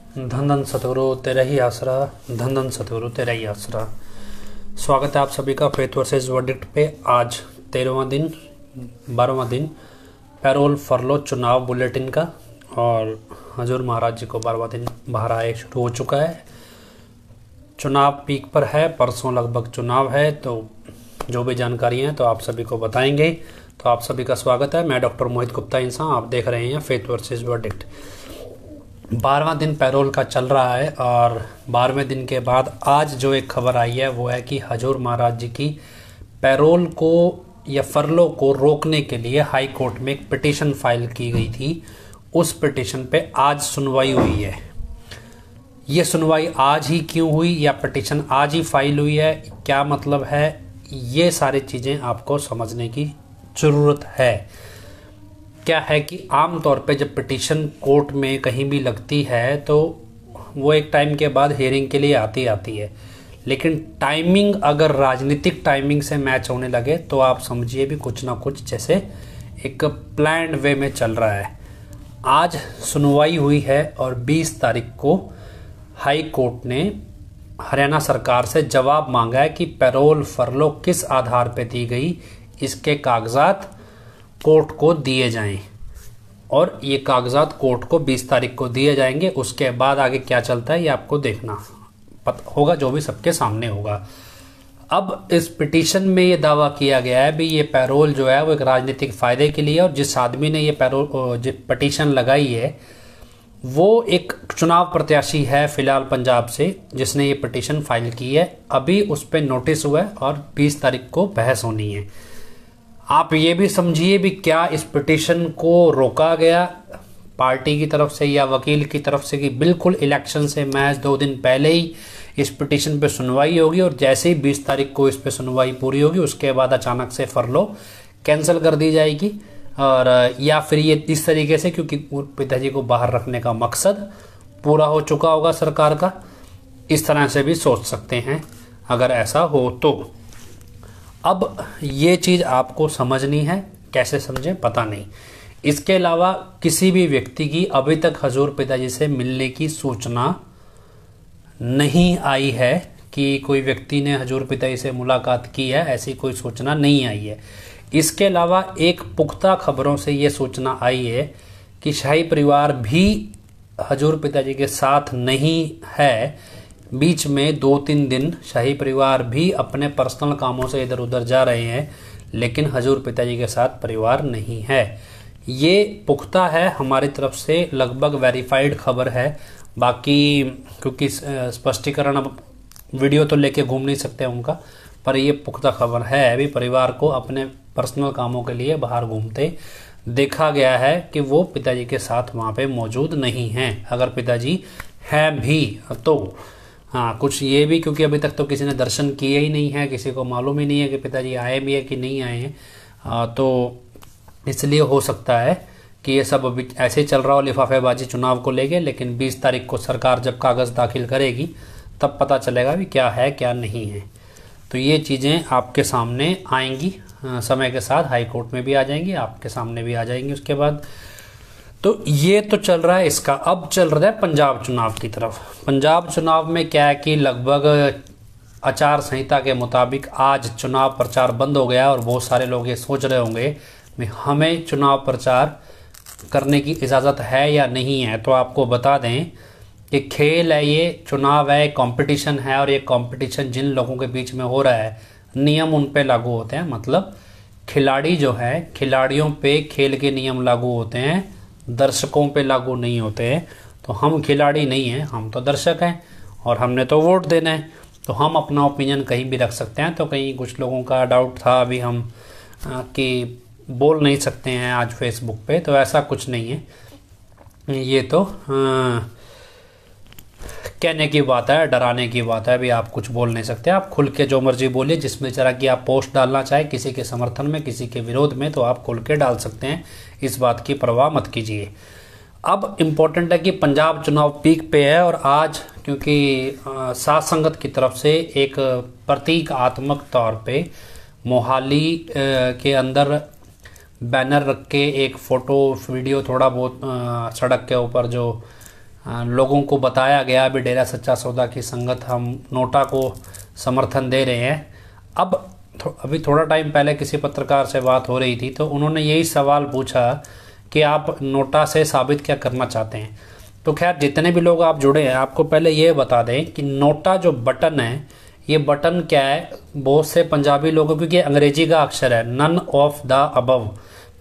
धन धन सतगुरु तेरा ही आसरा, धन धन सतगुरु तेरा ही आसरा। स्वागत है आप सभी का फेथ वर्सेस वर्डिक्ट पे। आज 12वां दिन पैरोल फरलो चुनाव बुलेटिन का, और हजूर महाराज जी को 12वां दिन बाहर आए शुरू हो चुका है। चुनाव पीक पर है, परसों लगभग चुनाव है, तो जो भी जानकारी है तो आप सभी को बताएंगे। तो आप सभी का स्वागत है। मैं डॉक्टर मोहित गुप्ता इंसान, आप देख रहे हैं फेथ वर्सेस वर्डिक्ट। 12वां दिन पैरोल का चल रहा है, और 12वें दिन के बाद आज जो एक खबर आई है वो है कि हजूर महाराज जी की पैरोल को या फरलो को रोकने के लिए हाई कोर्ट में एक पिटीशन फाइल की गई थी। उस पिटीशन पे आज सुनवाई हुई है। ये सुनवाई आज ही क्यों हुई, या पिटीशन आज ही फाइल हुई है, क्या मतलब है, ये सारी चीज़ें आपको समझने की ज़रूरत है। क्या है कि आम तौर पे जब पिटीशन कोर्ट में कहीं भी लगती है तो वो एक टाइम के बाद हियरिंग के लिए आती है, लेकिन टाइमिंग अगर राजनीतिक टाइमिंग से मैच होने लगे तो आप समझिए भी कुछ ना कुछ जैसे एक प्लान्ड वे में चल रहा है। आज सुनवाई हुई है और 20 तारीख को हाई कोर्ट ने हरियाणा सरकार से जवाब मांगा है कि पैरोल फरलो किस आधार पर दी गई, इसके कागजात कोर्ट को दिए जाएं, और ये कागजात कोर्ट को 20 तारीख को दिए जाएंगे। उसके बाद आगे क्या चलता है ये आपको देखना पता होगा, जो भी सबके सामने होगा। अब इस पिटीशन में ये दावा किया गया है भी ये पैरोल जो है वो एक राजनीतिक फायदे के लिए, और जिस आदमी ने ये पैरोल जो पिटीशन लगाई है वो एक चुनाव प्रत्याशी है फिलहाल पंजाब से, जिसने ये पिटीशन फाइल की है। अभी उस पर नोटिस हुआ है और 20 तारीख को बहस होनी है। आप ये भी समझिए भी क्या इस पिटीशन को रोका गया पार्टी की तरफ से या वकील की तरफ से कि बिल्कुल इलेक्शन से महज 2 दिन पहले ही इस पिटीशन पे सुनवाई होगी, और जैसे ही 20 तारीख को इस पे सुनवाई पूरी होगी उसके बाद अचानक से फरलो कैंसिल कर दी जाएगी। और या फिर ये इस तरीके से क्योंकि पिताजी को बाहर रखने का मकसद पूरा हो चुका होगा सरकार का, इस तरह से भी सोच सकते हैं अगर ऐसा हो तो। अब ये चीज़ आपको समझनी है, कैसे समझें पता नहीं। इसके अलावा किसी भी व्यक्ति की अभी तक हजूर पिताजी से मिलने की सूचना नहीं आई है कि कोई व्यक्ति ने हजूर पिताजी से मुलाकात की है, ऐसी कोई सूचना नहीं आई है। इसके अलावा एक पुख्ता खबरों से ये सूचना आई है कि शाही परिवार भी हजूर पिताजी के साथ नहीं है। बीच में 2-3 दिन शाही परिवार भी अपने पर्सनल कामों से इधर उधर जा रहे हैं, लेकिन हजूर पिताजी के साथ परिवार नहीं है। ये पुख्ता है हमारी तरफ से, लगभग वेरीफाइड खबर है। बाकी क्योंकि स्पष्टीकरण अब वीडियो तो लेके घूम नहीं सकते उनका, पर ये पुख्ता खबर है। अभी परिवार को अपने पर्सनल कामों के लिए बाहर घूमते देखा गया है कि वो पिताजी के साथ वहाँ पे मौजूद नहीं हैं। अगर पिताजी हैं भी तो हाँ, कुछ ये भी क्योंकि अभी तक तो किसी ने दर्शन किए ही नहीं है, किसी को मालूम ही नहीं है कि पिताजी आए भी है कि नहीं आए हैं, तो इसलिए हो सकता है कि ये सब अभी ऐसे चल रहा हो लिफाफेबाजी चुनाव को लेके। लेकिन 20 तारीख को सरकार जब कागज़ दाखिल करेगी तब पता चलेगा भी क्या है क्या नहीं है। तो ये चीज़ें आपके सामने आएंगी समय के साथ, हाई कोर्ट में भी आ जाएंगी, आपके सामने भी आ जाएंगी उसके बाद। तो ये तो चल रहा है इसका। अब चल रहा है पंजाब चुनाव की तरफ। पंजाब चुनाव में क्या है कि लगभग आचार संहिता के मुताबिक आज चुनाव प्रचार बंद हो गया, और बहुत सारे लोग ये सोच रहे होंगे हमें चुनाव प्रचार करने की इजाज़त है या नहीं है। तो आपको बता दें कि खेल है, ये चुनाव है, कंपटीशन है, और ये कंपटीशन जिन लोगों के बीच में हो रहा है नियम उन पे लागू होते हैं। मतलब खिलाड़ी जो है, खिलाड़ियों पे खेल के नियम लागू होते हैं, दर्शकों पे लागू नहीं होते हैं। तो हम खिलाड़ी नहीं हैं, हम तो दर्शक हैं, और हमने तो वोट देना है, तो हम अपना ओपिनियन कहीं भी रख सकते हैं। तो कहीं कुछ लोगों का डाउट था अभी हम कि बोल नहीं सकते हैं आज फेसबुक पे, तो ऐसा कुछ नहीं है। ये तो कहने की बात है, डराने की बात है, अभी आप कुछ बोल नहीं सकते। आप खुल के जो मर्जी बोलिए, जिसमें जरा कि आप पोस्ट डालना चाहे किसी के समर्थन में किसी के विरोध में, तो आप खुल के डाल सकते हैं, इस बात की परवाह मत कीजिए। अब इम्पोर्टेंट है कि पंजाब चुनाव पीक पे है, और आज क्योंकि साध संगत की तरफ से एक प्रतीकात्मक तौर पे मोहाली के अंदर बैनर रख के एक फ़ोटो वीडियो थोड़ा बहुत सड़क के ऊपर जो लोगों को बताया गया अभी डेरा सच्चा सौदा की संगत हम नोटा को समर्थन दे रहे हैं। अब अभी थोड़ा टाइम पहले किसी पत्रकार से बात हो रही थी तो उन्होंने यही सवाल पूछा कि आप नोटा से साबित क्या करना चाहते हैं। तो खैर जितने भी लोग आप जुड़े हैं, आपको पहले ये बता दें कि नोटा जो बटन है, ये बटन क्या है, बहुत से पंजाबी लोगों, क्योंकि अंग्रेजी का अक्षर है, नन ऑफ द अबव,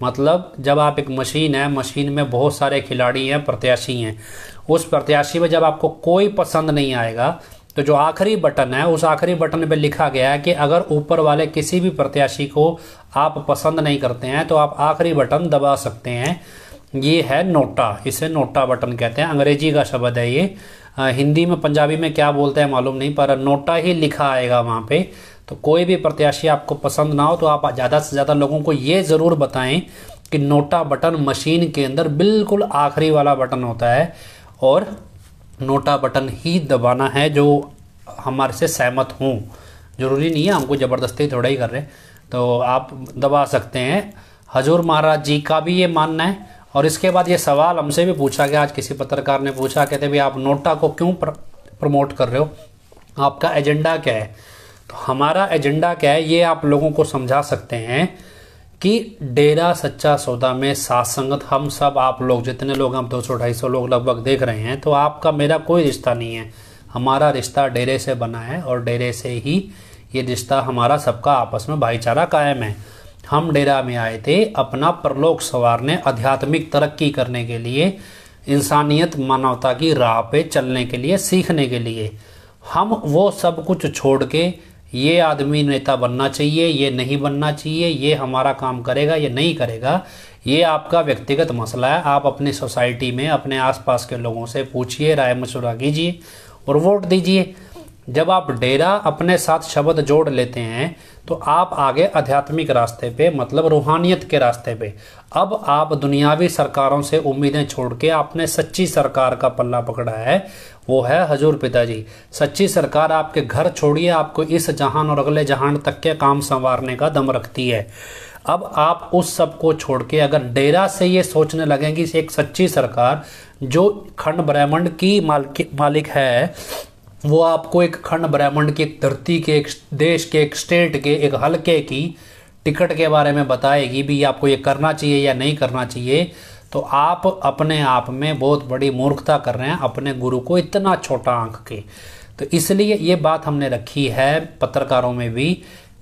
मतलब जब आप एक मशीन है, मशीन में बहुत सारे खिलाड़ी हैं, प्रत्याशी हैं, उस प्रत्याशी में जब आपको कोई पसंद नहीं आएगा तो जो आखिरी बटन है, उस आखिरी बटन पे लिखा गया है कि अगर ऊपर वाले किसी भी प्रत्याशी को आप पसंद नहीं करते हैं तो आप आखिरी बटन दबा सकते हैं। ये है नोटा, इसे नोटा बटन कहते हैं, अंग्रेजी का शब्द है ये। हिंदी में पंजाबी में क्या बोलते हैं मालूम नहीं, पर नोटा ही लिखा आएगा वहाँ पे। तो कोई भी प्रत्याशी आपको पसंद ना हो तो आप ज़्यादा से ज़्यादा लोगों को ये ज़रूर बताएं कि नोटा बटन मशीन के अंदर बिल्कुल आखिरी वाला बटन होता है और नोटा बटन ही दबाना है जो हमारे से सहमत हों। जरूरी नहीं है, हमको ज़बरदस्ती थोड़ा ही कर रहे, तो आप दबा सकते हैं। हजूर महाराज जी का भी ये मानना है। और इसके बाद ये सवाल हमसे भी पूछा गया, आज किसी पत्रकार ने पूछा, कहते भाई आप नोटा को क्यों प्रमोट कर रहे हो, आपका एजेंडा क्या है। तो हमारा एजेंडा क्या है ये आप लोगों को समझा सकते हैं कि डेरा सच्चा सौदा में साथ संगत हम सब, आप लोग जितने लोग, हम 200-250 लोग लगभग देख रहे हैं, तो आपका मेरा कोई रिश्ता नहीं है। हमारा रिश्ता डेरे से बना है और डेरे से ही ये रिश्ता हमारा सबका आपस में भाईचारा कायम है। हम डेरा में आए थे अपना परलोक संवारने, आध्यात्मिक तरक्की करने के लिए, इंसानियत मानवता की राह पे चलने के लिए, सीखने के लिए। हम वो सब कुछ छोड़ के ये आदमी नेता बनना चाहिए, ये नहीं बनना चाहिए, ये हमारा काम करेगा, ये नहीं करेगा, ये आपका व्यक्तिगत मसला है। आप अपनी सोसाइटी में अपने आसपास के लोगों से पूछिए, राय मशवरा कीजिए और वोट दीजिए। जब आप डेरा अपने साथ शब्द जोड़ लेते हैं तो आप आगे आध्यात्मिक रास्ते पे, मतलब रूहानियत के रास्ते पे। अब आप दुनियावी सरकारों से उम्मीदें छोड़ के आपने सच्ची सरकार का पल्ला पकड़ा है, वो है हजूर पिताजी। सच्ची सरकार आपके घर छोड़िए, आपको इस जहान और अगले जहान तक के काम संवारने का दम रखती है। अब आप उस सब को छोड़ के अगर डेरा से ये सोचने लगेंगे कि एक सच्ची सरकार जो खंड ब्रह्मांड की मालिक है, वो आपको एक खंड ब्रह्मांड की, एक धरती के, एक देश के, एक स्टेट के, एक हलके की टिकट के बारे में बताएगी भी आपको ये करना चाहिए या नहीं करना चाहिए, तो आप अपने आप में बहुत बड़ी मूर्खता कर रहे हैं, अपने गुरु को इतना छोटा आंक के। तो इसलिए ये बात हमने रखी है पत्रकारों में भी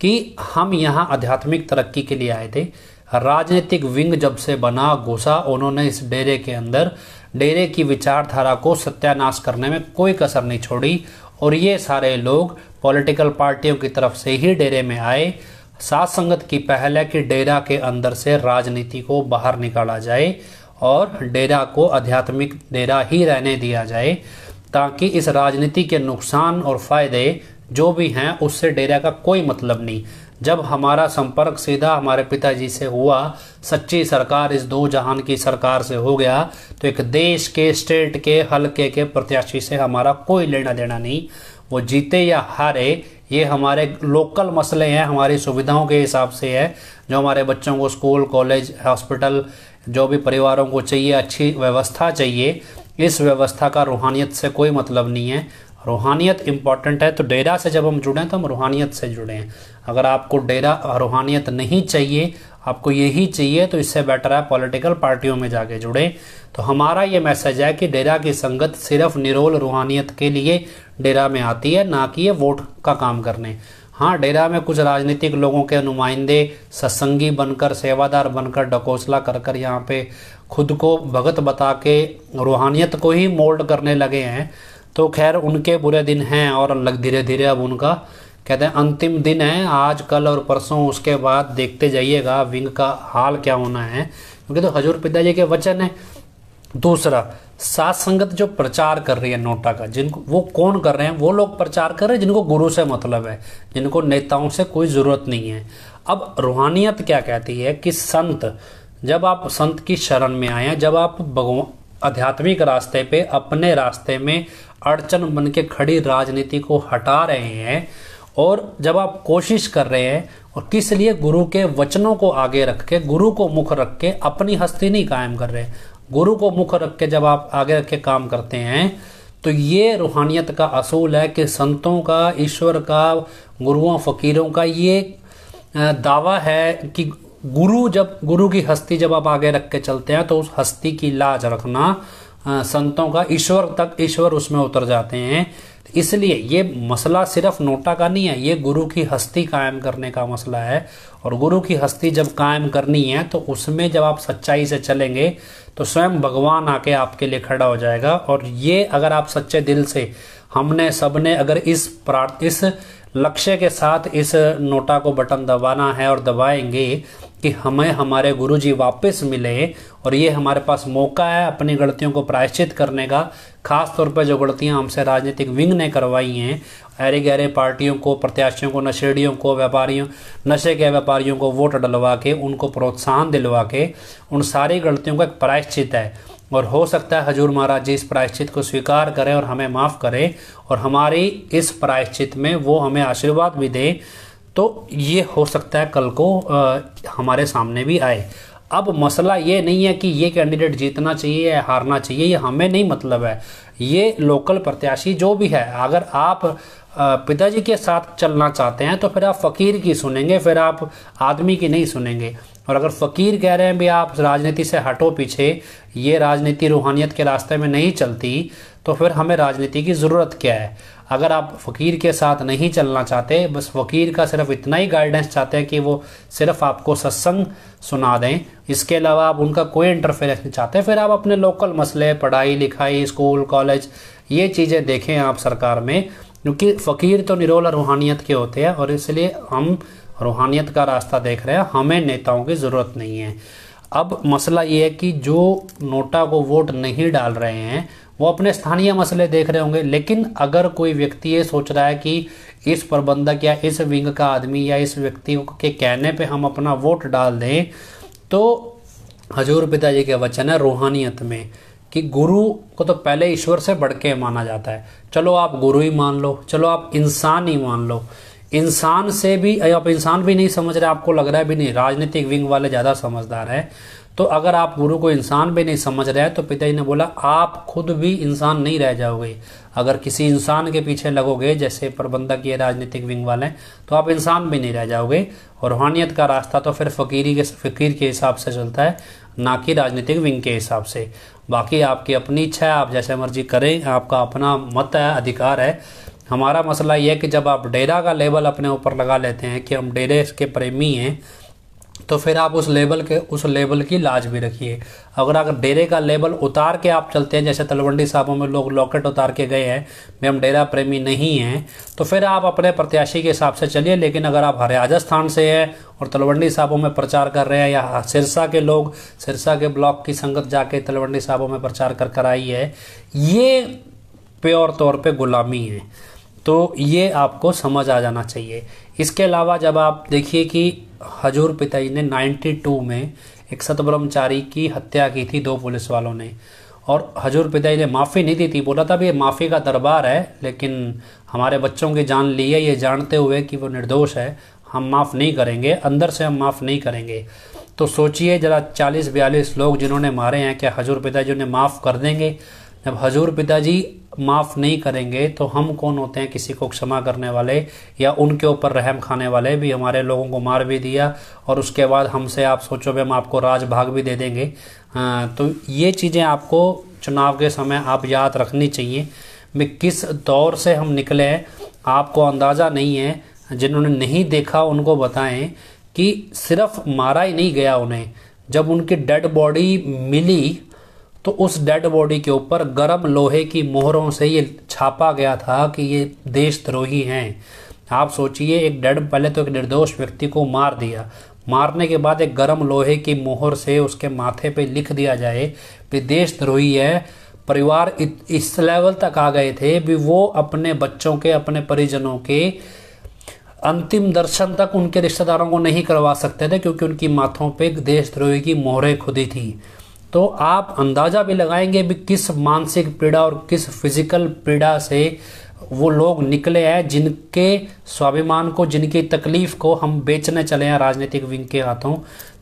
कि हम यहाँ आध्यात्मिक तरक्की के लिए आए थे। राजनीतिक विंग जब से बना, घुसा, उन्होंने इस डेरे के अंदर डेरे की विचारधारा को सत्यानाश करने में कोई कसर नहीं छोड़ी और ये सारे लोग पॉलिटिकल पार्टियों की तरफ से ही डेरे में आए। साथ संगत की पहल है कि डेरा के अंदर से राजनीति को बाहर निकाला जाए और डेरा को आध्यात्मिक डेरा ही रहने दिया जाए, ताकि इस राजनीति के नुकसान और फायदे जो भी हैं उससे डेरा का कोई मतलब नहीं। जब हमारा संपर्क सीधा हमारे पिताजी से हुआ, सच्ची सरकार इस दो जहान की सरकार से हो गया, तो एक देश के, स्टेट के, हलके के प्रत्याशी से हमारा कोई लेना देना नहीं। वो जीते या हारे ये हमारे लोकल मसले हैं, हमारी सुविधाओं के हिसाब से है। जो हमारे बच्चों को स्कूल, कॉलेज, हॉस्पिटल, जो भी परिवारों को चाहिए, अच्छी व्यवस्था चाहिए, इस व्यवस्था का रूहानियत से कोई मतलब नहीं है। रूहानियत इम्पॉर्टेंट है, तो डेरा से जब हम जुड़े हैं तो हम रूहानियत से जुड़े हैं। अगर आपको डेरा रूहानियत नहीं चाहिए, आपको यही चाहिए, तो इससे बेटर है पॉलिटिकल पार्टियों में जाके जुड़े। तो हमारा ये मैसेज है कि डेरा की संगत सिर्फ निरोल रूहानियत के लिए डेरा में आती है, ना कि ये वोट का काम करने। हाँ, डेरा में कुछ राजनीतिक लोगों के नुमाइंदे सत्संगी बनकर, सेवादार बनकर, डकोसला कर कर यहाँ पे खुद को भगत बता के रूहानियत को ही मोल्ड करने लगे हैं। तो खैर उनके बुरे दिन हैं और धीरे धीरे अब उनका, कहते हैं, अंतिम दिन है, आज कल और परसों। उसके बाद देखते जाइएगा विंग का हाल क्या होना है, क्योंकि तो हजूर पिताजी के वचन है। दूसरा, साथ संगत जो प्रचार कर रही है नोटा का, जिनको, वो कौन कर रहे हैं? वो लोग प्रचार कर रहे हैं जिनको गुरु से मतलब है, जिनको नेताओं से कोई जरूरत नहीं है। अब रूहानियत क्या कहती है कि संत, जब आप संत की शरण में आए हैं, जब आप भगवान आध्यात्मिक रास्ते पे, अपने रास्ते में अड़चन बन के खड़ी राजनीति को हटा रहे हैं, और जब आप कोशिश कर रहे हैं, और किस लिए? गुरु के वचनों को आगे रख के, गुरु को मुख रख के अपनी हस्ती नहीं कायम कर रहे, गुरु को मुख्य रख के जब आप आगे रख के काम करते हैं तो ये रूहानियत का असूल है कि संतों का, ईश्वर का, गुरुओं फकीरों का ये दावा है कि गुरु की हस्ती जब आप आगे रख के चलते हैं तो उस हस्ती की लाज रखना संतों का, ईश्वर उसमें उतर जाते हैं। इसलिए ये मसला सिर्फ नोटा का नहीं है, ये गुरु की हस्ती कायम करने का मसला है। और गुरु की हस्ती जब कायम करनी है तो उसमें जब आप सच्चाई से चलेंगे तो स्वयं भगवान आके आपके लिए खड़ा हो जाएगा। और ये अगर आप सच्चे दिल से, हमने सबने अगर इस लक्ष्य के साथ इस नोटा को बटन दबाना है और दबाएंगे कि हमें हमारे गुरुजी वापस मिले, और ये हमारे पास मौका है अपनी गलतियों को प्रायश्चित करने का। खास तौर पर जो गलतियां हमसे राजनीतिक विंग ने करवाई हैं, ऐरे गहरे पार्टियों को, प्रत्याशियों को, नशेड़ियों को, व्यापारियों, नशे के व्यापारियों को वोट डलवा के, उनको प्रोत्साहन दिलवा के, उन सारी गलतियों का एक प्रायश्चित है। और हो सकता है हजूर महाराज जी इस प्रायश्चित को स्वीकार करें और हमें माफ़ करें, और हमारी इस प्रायश्चित में वो हमें आशीर्वाद भी दें। तो ये हो सकता है कल को हमारे सामने भी आए। अब मसला ये नहीं है कि ये कैंडिडेट जीतना चाहिए या हारना चाहिए, ये हमें नहीं मतलब है। ये लोकल प्रत्याशी जो भी है, अगर आप पिताजी के साथ चलना चाहते हैं तो फिर आप फ़कीर की सुनेंगे, फिर आप आदमी की नहीं सुनेंगे। और अगर फ़कीर कह रहे हैं भी आप राजनीति से हटो पीछे, ये राजनीति रूहानियत के रास्ते में नहीं चलती, तो फिर हमें राजनीति की ज़रूरत क्या है। अगर आप फ़कीर के साथ नहीं चलना चाहते, बस फ़कीर का सिर्फ इतना ही गाइडेंस चाहते हैं कि वो सिर्फ आपको सत्संग सुना दें, इसके अलावा आप उनका कोई इंटरफेरेंस नहीं चाहते, फिर आप अपने लोकल मसले, पढ़ाई लिखाई, स्कूल कॉलेज, ये चीज़ें देखें आप सरकार में। क्योंकि फ़कीर तो निरोला रूहानियत के होते हैं, और इसलिए हम रूहानियत का रास्ता देख रहे हैं, हमें नेताओं की ज़रूरत नहीं है। अब मसला ये है कि जो नोटा को वोट नहीं डाल रहे हैं वो अपने स्थानीय मसले देख रहे होंगे, लेकिन अगर कोई व्यक्ति ये सोच रहा है कि इस प्रबंधक या इस विंग का आदमी या इस व्यक्ति के कहने पे हम अपना वोट डाल दें, तो हजूर पिताजी के वचन है रूहानियत में कि गुरु को तो पहले ईश्वर से बढ़ के माना जाता है। चलो आप गुरु ही मान लो, चलो आप इंसान ही मान लो, इंसान से भी आप इंसान भी नहीं समझ रहे, आपको लग रहा है भी नहीं, राजनीतिक विंग वाले ज़्यादा समझदार है। तो अगर आप गुरु को इंसान भी नहीं समझ रहे हैं तो पिताजी ने बोला आप खुद भी इंसान नहीं रह जाओगे। अगर किसी इंसान के पीछे लगोगे, जैसे प्रबंधक ये राजनीतिक विंग वाले, तो आप इंसान भी नहीं रह जाओगे। और रूहानियत का रास्ता तो फिर फ़कीर के हिसाब से चलता है, ना कि राजनीतिक विंग के हिसाब से। बाकी आपकी अपनी इच्छा है, आप जैसे मर्जी करें, आपका अपना मत है, अधिकार है। हमारा मसला यह है कि जब आप डेरा का लेबल अपने ऊपर लगा लेते हैं कि हम डेरे के प्रेमी हैं, तो फिर आप उस लेबल की लाज भी रखिए। अगर डेरे का लेबल उतार के आप चलते हैं, जैसे तलवंडी साहबों में लोग लॉकेट उतार के गए हैं भाई हम डेरा प्रेमी नहीं हैं, तो फिर आप अपने प्रत्याशी के हिसाब से चलिए। लेकिन अगर आप राजस्थान से हैं और तलवंडी साहबों में प्रचार कर रहे हैं, या सिरसा के लोग, सिरसा के ब्लॉक की संगत जाके तलवंडी साहबों में प्रचार कर आई है, ये प्योर तौर पर गुलामी है। तो ये आपको समझ आ जाना चाहिए। इसके अलावा जब आप देखिए कि हजूर पिताजी ने 92 में एक सतब्रह्मचारी की हत्या की थी 2 पुलिस वालों ने, और हजूर पिताजी ने माफ़ी नहीं दी थी। बोला था भी ये माफ़ी का दरबार है, लेकिन हमारे बच्चों की जान ली है, ये जानते हुए कि वो निर्दोष है, हम माफ़ नहीं करेंगे, अंदर से हम माफ़ नहीं करेंगे। तो सोचिए जरा 40-42 लोग जिन्होंने मारे हैं, क्या हजूर पिताजी उन्हें माफ़ कर देंगे? जब हजूर पिताजी माफ़ नहीं करेंगे तो हम कौन होते हैं किसी को क्षमा करने वाले, या उनके ऊपर रहम खाने वाले? भी हमारे लोगों को मार भी दिया और उसके बाद हमसे आप सोचो भी हम आपको राज भाग भी दे देंगे। तो ये चीज़ें आपको चुनाव के समय आप याद रखनी चाहिए। मैं किस दौर से हम निकले हैं आपको अंदाज़ा नहीं है, जिन्होंने नहीं देखा उनको बताएं कि सिर्फ मारा ही नहीं गया उन्हें, जब उनकी डेड बॉडी मिली तो उस डेड बॉडी के ऊपर गर्म लोहे की मोहरों से ये छापा गया था कि ये देशद्रोही हैं। आप सोचिए, एक पहले तो एक निर्दोष व्यक्ति को मार दिया, मारने के बाद एक गर्म लोहे की मोहर से उसके माथे पे लिख दिया जाए कि देशद्रोही है। परिवार इस लेवल तक आ गए थे भी वो अपने बच्चों के, अपने परिजनों के अंतिम दर्शन तक उनके रिश्तेदारों को नहीं करवा सकते थे, क्योंकि उनकी माथों पे देशद्रोही की मोहरें खुदी थी। तो आप अंदाज़ा भी लगाएंगे भी किस मानसिक पीड़ा और किस फिजिकल पीड़ा से वो लोग निकले हैं, जिनके स्वाभिमान को, जिनकी तकलीफ को हम बेचने चले हैं राजनीतिक विंग के हाथों।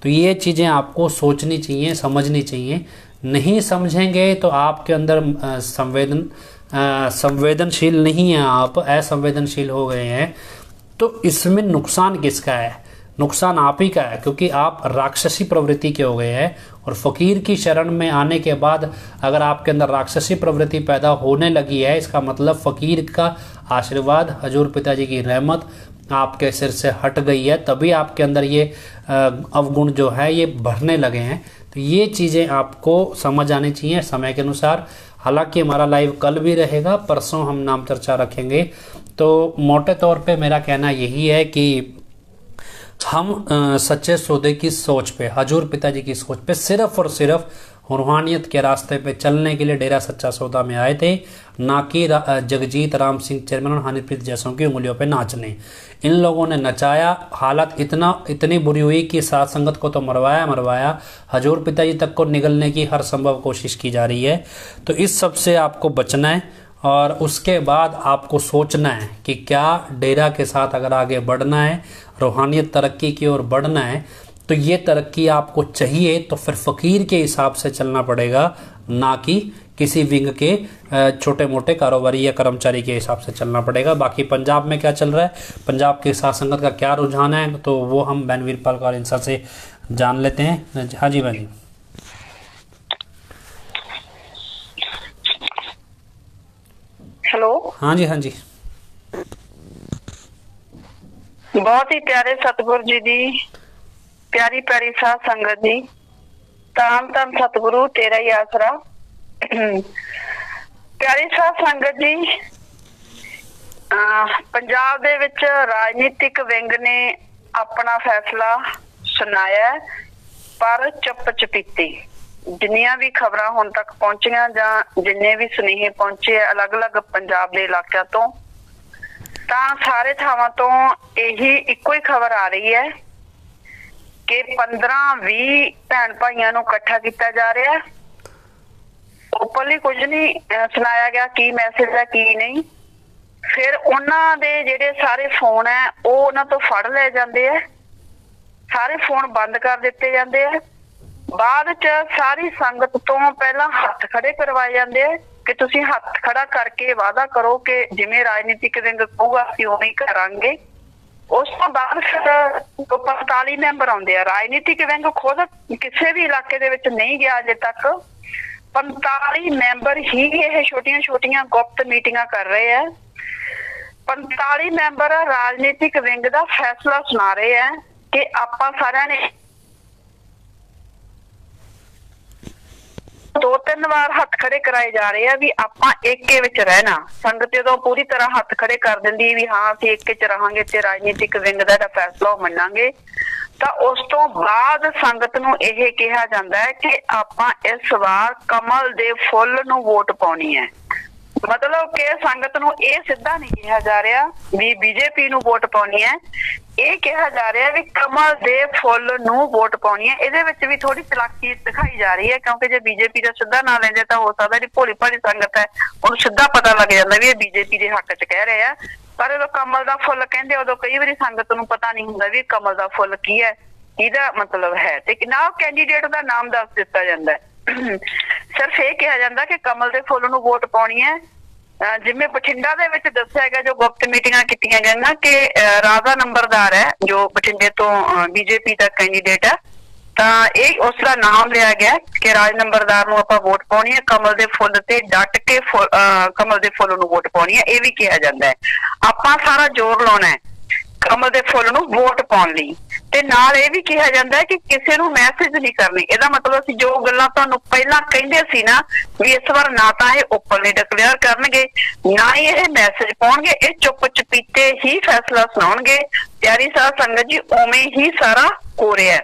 तो ये चीज़ें आपको सोचनी चाहिए, समझनी चाहिए। नहीं समझेंगे तो आपके अंदर संवेदनशील नहीं है, आप असंवेदनशील हो गए हैं, तो इसमें नुकसान किसका है? नुकसान आप ही का है, क्योंकि आप राक्षसी प्रवृत्ति के हो गए हैं। और फकीर की शरण में आने के बाद अगर आपके अंदर राक्षसी प्रवृत्ति पैदा होने लगी है, इसका मतलब फकीर का आशीर्वाद, हजूर पिताजी की रहमत आपके सिर से हट गई है, तभी आपके अंदर ये अवगुण जो है ये भरने लगे हैं। तो ये चीज़ें आपको समझ आनी चाहिए समय के अनुसार। हालांकि हमारा लाइव कल भी रहेगा, परसों हम नाम चर्चा रखेंगे। तो मोटे तौर पे मेरा कहना यही है कि हम सच्चे सौदे की सोच पे, हजूर पिताजी की सोच पे सिर्फ और सिर्फ रूहानियत के रास्ते पे चलने के लिए डेरा सच्चा सौदा में आए थे, ना कि जगजीत राम सिंह चेयरमैन और हनीप्रीत जैसों की उंगलियों पे नाचने। इन लोगों ने नचाया, हालत इतनी बुरी हुई कि साथ संगत को तो मरवाया, हजूर पिताजी तक को निगलने की हर संभव कोशिश की जा रही है। तो इस सब से आपको बचना है और उसके बाद आपको सोचना है कि क्या डेरा के साथ अगर आगे बढ़ना है, रूहानियत तरक्की की ओर बढ़ना है, तो ये तरक्की आपको चाहिए तो फिर फकीर के हिसाब से चलना पड़ेगा, ना कि किसी विंग के छोटे मोटे कारोबारी या कर्मचारी के हिसाब से चलना पड़ेगा। बाकी पंजाब में क्या चल रहा है, पंजाब के साथ संगत का क्या रुझान है, तो वो हम बहन वीरपाल कौर इंसा से जान लेते हैं। हाँ जी बहन जी। हेलो। हाँ जी हाँ जी। बहुत ही प्यारे सतगुरु जी दी प्यारी प्यारी साध संगत जी, ਧੰਨ ਧੰਨ सतगुरु तेरा ही आसरा। प्यारी साध संगत जी, पंजाब दे विच राजनीतिक विंग ने अपना फैसला सुनाया, पर चुप चपीती जिन्नियां भी खबरां हुण तक पहुंचियां जां जिन्ने भी सुनेहे पहुंचे अलग अलग पंजाब दे इलाकिਆਂ ਤੋਂ, ਤਾਂ ਸਾਰੇ ਥਾਵਾਂ ਤੋਂ ਇਹੀ ਇੱਕੋ ਹੀ ਖਬਰ ਆ ਰਹੀ ਹੈ कि 15-20 ਭੈਣ ਭਾਈਆਂ ਨੂੰ ਇਕੱਠਾ ਕੀਤਾ ਜਾ ਰਿਹਾ ਹੈ। ਓਪਨਲੀ ਕੁਝ ਨਹੀਂ ਸੁਣਾਇਆ ਗਿਆ ਕੀ ਮੈਸੇਜ ਹੈ ਕੀ ਨਹੀਂ। ਫਿਰ ਉਹਨਾਂ ਦੇ ਜਿਹੜੇ ਸਾਰੇ ਫੋਨ ਹੈ ਉਹ ਉਹਨਾਂ ਤੋਂ ਫੜ ਲਏ ਜਾਂਦੇ ਆ, ਸਾਰੇ ਫੋਨ ਬੰਦ ਕਰ ਦਿੱਤੇ ਜਾਂਦੇ ਆ। ਬਾਅਦ ਚ ਸਾਰੀ ਸੰਗਤ ਤੋਂ ਪਹਿਲਾਂ ਹੱਥ ਖੜੇ ਕਰਵਾਏ ਜਾਂਦੇ ਆ ਕਿ ਤੁਸੀਂ ਹੱਥ ਖੜਾ ਕਰਕੇ ਵਾਅਦਾ ਕਰੋ ਕਿ ਜਿਵੇਂ ਰਾਜਨੀਤਿਕ ਵਿੰਗ ਕਹੂਗਾ ਅਸੀਂ ਉਵੇਂ ਹੀ ਕਰਾਂਗੇ। ਉਸ ਤੋਂ ਬਾਅਦ ਫਿਰ 45 ਮੈਂਬਰ ਆਉਂਦੇ ਆ। ਰਾਜਨੀਤਿਕ ਵਿੰਗ ਖੁਦ ਕਿਸੇ ਵੀ ਇਲਾਕੇ ਦੇ ਵਿੱਚ ਨਹੀਂ ਗਿਆ ਅਜੇ ਤੱਕ। 45 ਮੈਂਬਰ ਹੀ ਇਹ ਛੋਟੀਆਂ ਛੋਟੀਆਂ ਗੁਪਤ ਮੀਟਿੰਗਾਂ ਕਰ ਰਹੇ ਆ। 45 ਮੈਂਬਰ ਰਾਜਨੀਤਿਕ ਵਿੰਗ ਦਾ ਫੈਸਲਾ ਸੁਣਾ ਰਹੇ ਆ ਕਿ ਆਪਾਂ ਸਾਰਿਆਂ ਨੇ 2-3 ਵਾਰ ਹੱਥ ਖੜੇ ਕਰਾਏ ਜਾ ਰਹੇ ਆ ਵੀ ਆਪਾਂ ਏਕੇ ਵਿੱਚ ਰਹਿਣਾ। ਸੰਗਤ ਜਦੋਂ ਪੂਰੀ ਤਰ੍ਹਾਂ ਹੱਥ ਖੜੇ ਕਰ ਦਿੰਦੀ ਵੀ ਹਾਂ ਅਸੀਂ ਏਕੇ ਚ ਰਹਾਂਗੇ ਤੇ ਰਾਜਨੀਤਿਕ ਵਿੰਗ ਦਾ ਜਿਹੜਾ ਫੈਸਲਾ ਉਹ ਮੰਨਾਂਗੇ, ਤਾਂ ਉਸ ਤੋਂ ਬਾਅਦ ਸੰਗਤ ਨੂੰ ਇਹ ਕਿਹਾ ਜਾਂਦਾ ਹੈ ਕਿ ਆਪਾਂ ਇਸ ਵਾਰ ਕਮਲ ਦੇ ਫੁੱਲ ਨੂੰ ਵੋਟ ਪਾਉਣੀ ਹੈ। ਮਤਲਬ ਕਿ ਸੰਗਤ ਨੂੰ ਇਹ ਸਿੱਧਾ ਨਹੀਂ ਕਿਹਾ ਜਾ ਰਿਹਾ ਵੀ ਬੀਜੇਪੀ ਨੂੰ ਵੋਟ ਪਾਉਣੀ ਹੈ, ਇਹ ਕਿਹਾ ਜਾ ਰਿਹਾ ਵੀ ਕਮਲ ਦੇ ਫੁੱਲ ਨੂੰ ਵੋਟ ਪਾਉਣੀ ਹੈ। ਇਹਦੇ ਵਿੱਚ ਵੀ ਥੋੜੀ ਚਲਾਕੀ ਦਿਖਾਈ ਜਾ ਰਹੀ ਹੈ, ਕਿਉਂਕਿ ਜੇ ਬੀਜੇਪੀ ਦਾ ਸਿੱਧਾ ਨਾਂ ਲੈਂਦੇ ਤਾਂ ਹੋ ਸਕਦਾ ਜਿਹੜੀ ਭੋਲੀ ਭਾਲੀ ਸੰਗਤ ਹੈ ਉਹਨੂੰ ਸਿੱਧਾ ਪਤਾ ਲੱਗ ਜਾਂਦਾ ਵੀ ਇਹ ਬੀਜੇਪੀ ਦੇ ਹੱਕ ਚ ਕਹਿ ਰਹੇ ਆ। ਪਰ ਜਦੋਂ ਕਮਲ ਦਾ ਫੁੱਲ ਕਹਿੰਦੇ ਉਦੋਂ ਕਈ ਵਾਰੀ ਸੰਗਤ ਨੂੰ ਪਤਾ ਨਹੀਂ ਹੁੰਦਾ ਵੀ ਕਮਲ ਦਾ ਫੁੱਲ ਕੀ ਹੈ, ਇਹਦਾ ਮਤਲਬ ਹੈ, ਤੇ ਨਾ ਕੈਂਡੀਡੇਟ ਦਾ ਨਾਮ ਦੱਸ ਦਿੱਤਾ ਜਾਂਦਾ। ਸਿਰਫ ਇਹ ਕਿਹਾ ਜਾਂਦਾ ਕਿ ਕਮਲ ਦੇ ਫੁੱਲ ਨੂੰ ਵੋਟ ਪਾਉਣੀ ਹੈ। ਜਿਵੇਂ ਬਠਿੰਡਾ ਦੇ ਵਿੱਚ ਦੱਸਿਆ ਗਿਆ, ਜੋ ਗੁਪਤ ਮੀਟਿੰਗਾਂ ਕੀਤੀਆਂ ਗਈਆਂ ਕਿ ਰਾਜਾ ਨੰਬਰਦਾਰ ਹੈ ਜੋ ਬਠਿੰਡੇ ਤੋਂ ਬੀਜੇਪੀ ਦਾ ਕੈਂਡੀਡੇਟ ਹੈ, ਤਾਂ ਇਹ ਉਸ ਦਾ ਨਾਮ ਲਿਆ ਗਿਆ ਕਿ ਰਾਜ ਨੰਬਰਦਾਰ ਨੂੰ ਆਪਾਂ ਵੋਟ ਪਾਉਣੀ ਹੈ, ਕਮਲ ਦੇ ਫੁੱਲ ਤੇ ਡਟ ਕੇ ਕਮਲ ਦੇ ਫੁੱਲ ਨੂੰ ਵੋਟ ਪਾਉਣੀ ਹੈ। ਇਹ ਵੀ ਕਿਹਾ ਜਾਂਦਾ ਹੈ ਆਪਾਂ ਸਾਰਾ ਜ਼ੋਰ ਲਾਉਣਾ ਹੈ ਕਮਲ ਦੇ ਫੁੱਲ ਨੂੰ ਵੋਟ ਪਾਉਣ ਲਈ। ਤੇ ਨਾਲ ਇਹ ਵੀ ਕਿਹਾ ਜਾਂਦਾ ਹੈ ਕਿ ਕਿਸੇ ਨੂੰ ਮੈਸੇਜ ਨਹੀਂ ਕਰਨੀ। ਇਹਦਾ ਮਤਲਬ ਅਸੀਂ ਜੋ ਗੱਲਾਂ ਤੁਹਾਨੂੰ ਪਹਿਲਾਂ ਕਹਿੰਦੇ ਸੀ ਨਾ ਵੀ ਇਸ ਵਾਰ ਨਾ ਤਾਂ ਇਹ ਓਪਨਲੀ ਡਿਕਲੇਅਰ ਕਰਨਗੇ ਨਾ ਹੀ ਇਹ ਮੈਸੇਜ ਪਾਉਣਗੇ, ਇਹ ਚੁੱਪ ਚਪੀਤੇ ਹੀ ਫੈਸਲਾ ਸੁਣਾਉਣਗੇ। ਪਿਆਰੀ ਸਾਧ ਸੰਗਤ ਜੀ, ਉਵੇਂ ਹੀ ਸਾਰਾ ਹੋ ਰਿਹਾ,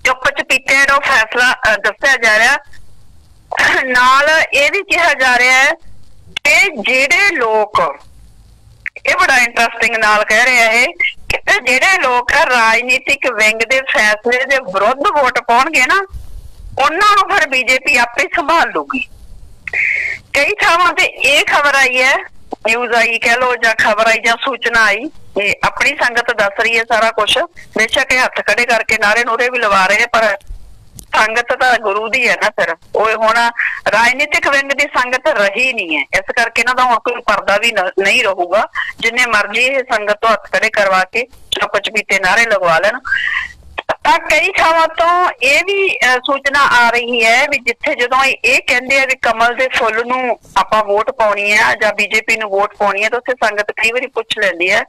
ਚੁੱਪ ਚਪੀਤੇ ਜਿਹੜਾ ਫੈਸਲਾ ਦੱਸਿਆ ਜਾ ਰਿਹਾ। ਨਾਲ ਇਹ ਵੀ ਕਿਹਾ ਜਾ ਰਿਹਾ ਹੈ ਕਿ ਜਿਹੜੇ ਲੋਕ, ਇਹ ਬੜਾ ਇੰਟਰਸਟਿੰਗ ਨਾਲ ਕਹਿ ਰਿਹਾ ਹੈ ਕਿ ਜਿਹੜੇ ਲੋਕ ਰਾਜਨੀਤਿਕ ਵਿੰਗ ਦੇ ਫੈਸਲੇ ਦੇ ਵਿਰੁੱਧ ਵੋਟ ਪਾਉਣਗੇ ਨਾ ਉਹਨਾਂ ਨੂੰ ਫਿਰ ਬੀਜੇਪੀ ਆਪੇ ਸੰਭਾਲ ਲੂਗੀ। ਕਈ ਥਾਵਾਂ ਤੇ ਇਹ ਖਬਰ ਆਈ ਹੈ, ਨਿਊਜ਼ ਆਈ ਕਹਿ ਲੋ ਜਾਂ ਖਬਰ ਆਈ ਜਾਂ ਸੂਚਨਾ ਆਈ, ਇਹ ਆਪਣੀ ਸੰਗਤ ਦੱਸ ਰਹੀ ਹੈ ਸਾਰਾ ਕੁਛ। ਬੇਸ਼ੱਕ ਇਹ ਹੱਥ ਖੜੇ ਕਰਕੇ ਨਾਰੇ ਨੂਰੇ ਵੀ ਲਵਾ ਰਹੇ, ਪਰ संगत तो गुरु दी है ना, फिर वो हुण राजनीतिक विंग की संगत रही नहीं है, इस करके इन्हां दा हुण कोई पर्दा भी नहीं रहूगा। जिन्ने मर्जी ये संगत तो हथ खड़े करवा के चुप चपीते नारे लगवा लेन। कई थावां तो ये भी सूचना आ रही है भी जिथे जदों ये कहंदे आ भी कमल दे फुੱਲ नूं आपां वोट पाउणी है जां बीजेपी नूं वोट पाउणी है, तो उत्थे संगत कई वारी पुछ लैंदी है